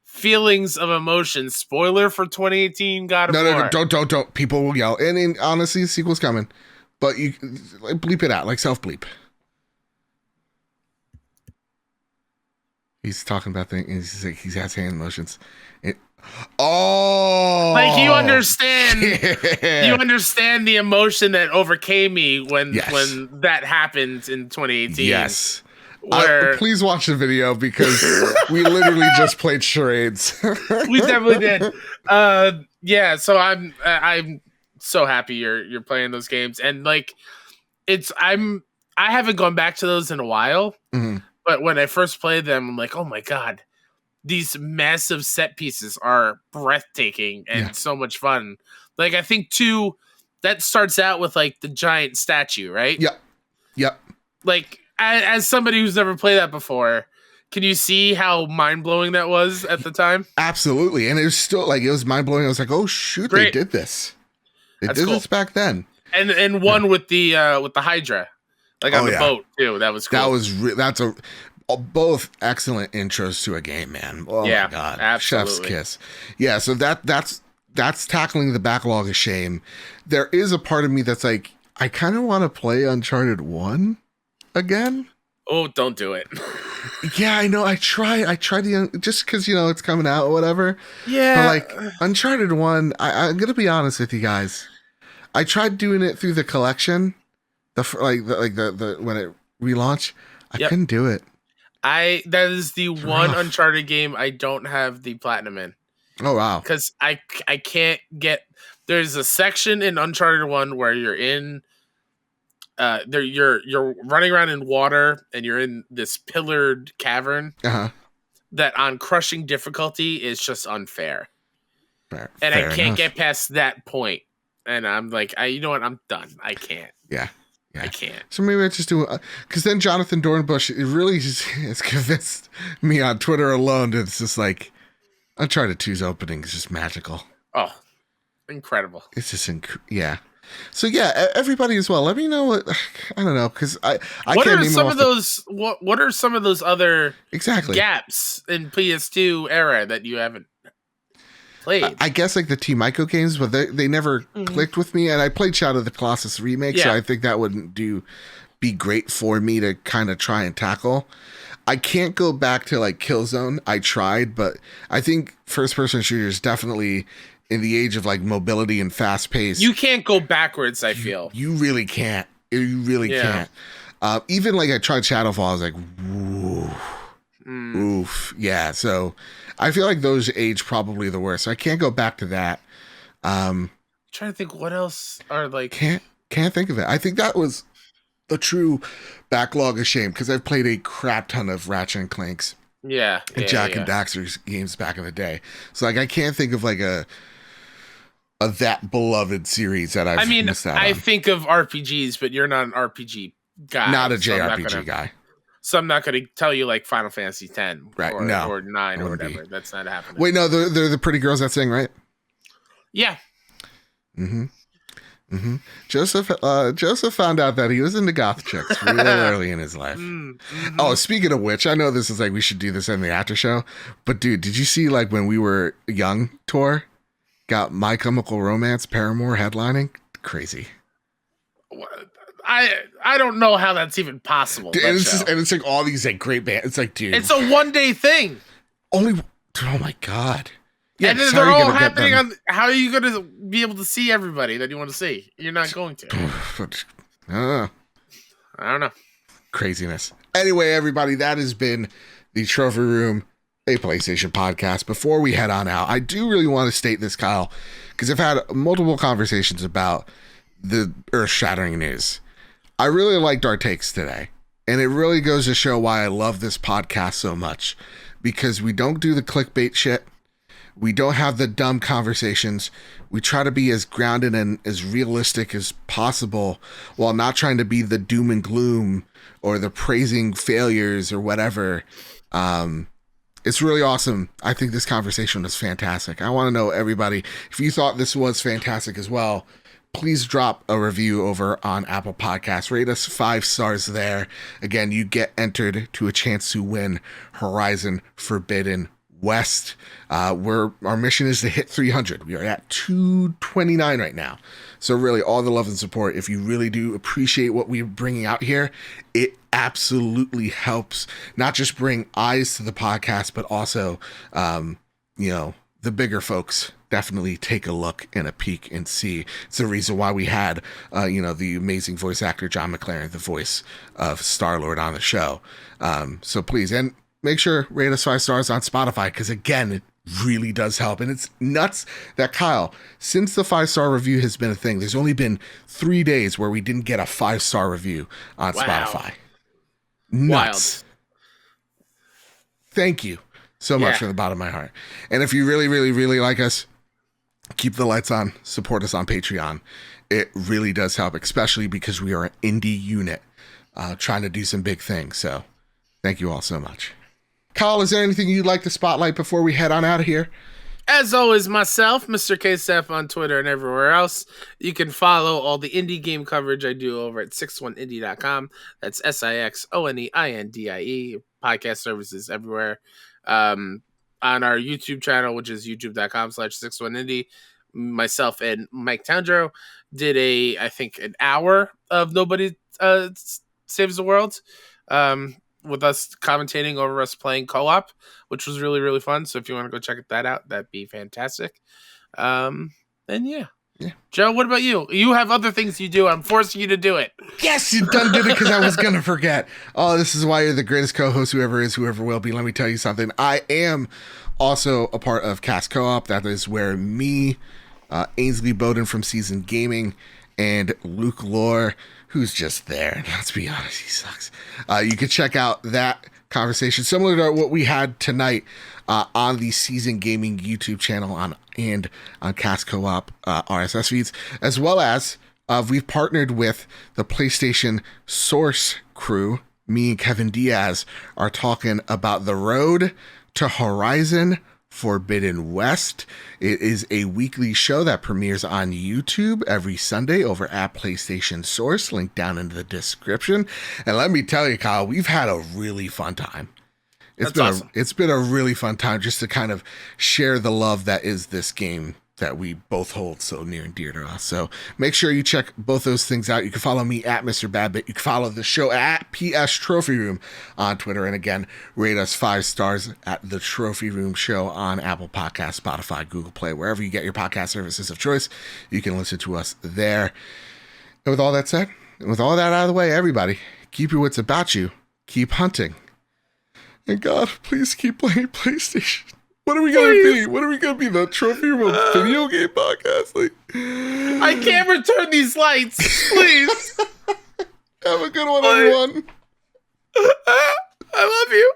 feelings of emotion. Spoiler for 2018 God of War. No, don't. People will yell. And honestly, the sequel's coming. But you bleep it out, like self-bleep. He's talking about things. He's like, he has hand motions. Like you understand. Yeah. You understand the emotion that overcame me when that happened in 2018. Yes. Please watch the video because we literally just played charades. We definitely did. Yeah. So I'm so happy you're playing those games, and like I haven't gone back to those in a while. Mm-hmm. But when I first played them, I'm like, oh my God, these massive set pieces are breathtaking and so much fun. Like, I think, too, that starts out with, like, the giant statue, right? Yep. Like, as somebody who's never played that before, can you see how mind-blowing that was at the time? Absolutely. And it was still, like, it was mind-blowing. I was like, oh, shoot, They did this. They did this back then. And one with the Hydra. Like on the boat too. That was cool. That's both excellent intros to a game, man. Oh my God. Absolutely. Chef's kiss. Yeah. So that's tackling the backlog of shame. There is a part of me that's like, I kind of want to play Uncharted 1 again. Oh, don't do it. Yeah, I know. I tried just because, it's coming out or whatever. Yeah. But like Uncharted 1, I'm going to be honest with you guys. I tried doing it through the collection. The when it relaunched, I couldn't do it. That is the one Uncharted game I don't have the platinum in. Oh wow! Because I can't get. There's a section in Uncharted 1 where you're in. You're running around in water and you're in this pillared cavern. That on crushing difficulty is just unfair. Fair I can't get past that point. And I'm like, you know what? I'm done. I can't. Yeah. I can't. So maybe I just do because then Jonathan Dornbush has convinced me on Twitter alone that it's just like Uncharted 2's opening is just magical. Oh, incredible! It's just yeah. So yeah, everybody as well. Let me know what I don't know because I what can't are some of those what are some of those other gaps in PS2 era that you haven't played? I guess like the Team Ico games, but they never clicked with me. And I played Shadow of the Colossus remake, so I think that wouldn't be great for me to kind of try and tackle. I can't go back to like Killzone. I tried, but I think first person shooters definitely in the age of like mobility and fast pace. You can't go backwards, I feel. You really can't. You really can't. Even like I tried Shadowfall, I was like, woo. Oof. Yeah. So I feel like those age probably the worst. So I can't go back to that. I'm trying to think what else are like. Can't think of it. I think that was the true backlog of shame because I've played a crap ton of Ratchet and Clanks. Yeah. And Jack and Daxter's games back in the day. So like I can't think of like a that beloved series that I've missed out on. I think of RPGs, but you're not an RPG guy. Not a JRPG guy. So I'm not going to tell you like Final Fantasy X or 9 or whatever. That's not happening. Wait, no, they're the pretty girls that sing, right? Yeah. Joseph found out that he was into goth chicks really early in his life. Oh, speaking of which, I know this is like we should do this in the after show, but dude, did you see like when we were young tour got My Chemical Romance Paramore headlining? Crazy. I don't know how that's even possible. Dude, and it's like all these like great bands. It's like, dude, it's a one-day thing. Oh my God. Yeah, and they're all happening on. How are you going to be able to see everybody that you want to see? You're not going to. I don't know. Craziness. Anyway, everybody, that has been the Trophy Room, a PlayStation podcast. Before we head on out, I do really want to state this, Kyle, because I've had multiple conversations about the earth-shattering news. I really liked our takes today, and it really goes to show why I love this podcast so much, because we don't do the clickbait shit. We don't have the dumb conversations. We try to be as grounded and as realistic as possible while not trying to be the doom and gloom or the praising failures or whatever. It's really awesome. I think this conversation was fantastic. I want to know, everybody, if you thought this was fantastic as well, please drop a review over on Apple Podcasts. Rate us 5 stars there. Again, you get entered to a chance to win Horizon Forbidden West. Our mission is to hit 300. We are at 229 right now. So really, all the love and support. If you really do appreciate what we're bringing out here, it absolutely helps not just bring eyes to the podcast, but also, the bigger folks definitely take a look and a peek and see. It's the reason why we had, the amazing voice actor John McLaren, the voice of Star-Lord, on the show. So please, and make sure rate us 5 stars on Spotify, because again, it really does help. And it's nuts that, Kyle, since the 5-star review has been a thing, there's only been 3 days where we didn't get a 5-star review on Spotify. Nuts. Wild. Thank you so much from the bottom of my heart. And if you really, really, really like us, keep the lights on, support us on Patreon. It really does help, especially because we are an indie unit trying to do some big things. So thank you all so much. Kyle, is there anything you'd like to spotlight before we head on out of here? As always, myself, Mr. KSF on Twitter and everywhere else. You can follow all the indie game coverage I do over at 61indie.com. That's SIXONEINDIE. Podcast services everywhere. On our YouTube channel, which is youtube.com/61indie. Myself and Mike Towndrow did an hour of Nobody Saves the World. With us commentating over us playing co-op, which was really, really fun. So if you want to go check that out, that'd be fantastic. And yeah. Joe, what about you? You have other things you do. I'm forcing you to do it. Yes, you done did it because I was going to forget. Oh, this is why you're the greatest co-host, whoever is, whoever will be. Let me tell you something. I am also a part of Cast Co-op. That is where me, Ainsley Bowden from Seasoned Gaming, and Luke Lore, who's just there. Let's be honest, he sucks. You can check out that conversation, similar to what we had tonight, on the Seasoned Gaming YouTube channel and on Cast Co-op RSS feeds, as well as we've partnered with the PlayStation Source crew. Me and Kevin Diaz are talking about the road to Horizon Forbidden West. It is a weekly show that premieres on YouTube every Sunday over at PlayStation Source, link down in the description. And let me tell you, Kyle, we've had a really fun time. It's been a really fun time just to kind of share the love that is this game that we both hold so near and dear to us. So make sure you check both those things out. You can follow me at Mr. Badbit. You can follow the show at PS Trophy Room on Twitter. And again, rate us 5 stars at the Trophy Room Show on Apple Podcasts, Spotify, Google Play, wherever you get your podcast services of choice. You can listen to us there. And with all that said, and with all that out of the way, everybody, keep your wits about you. Keep hunting. And God, please keep playing PlayStation. What are we gonna be? What are we gonna be? The Trophy Room video game podcast? Like, I can't return these lights. Please. Have a good one, everyone. I love you.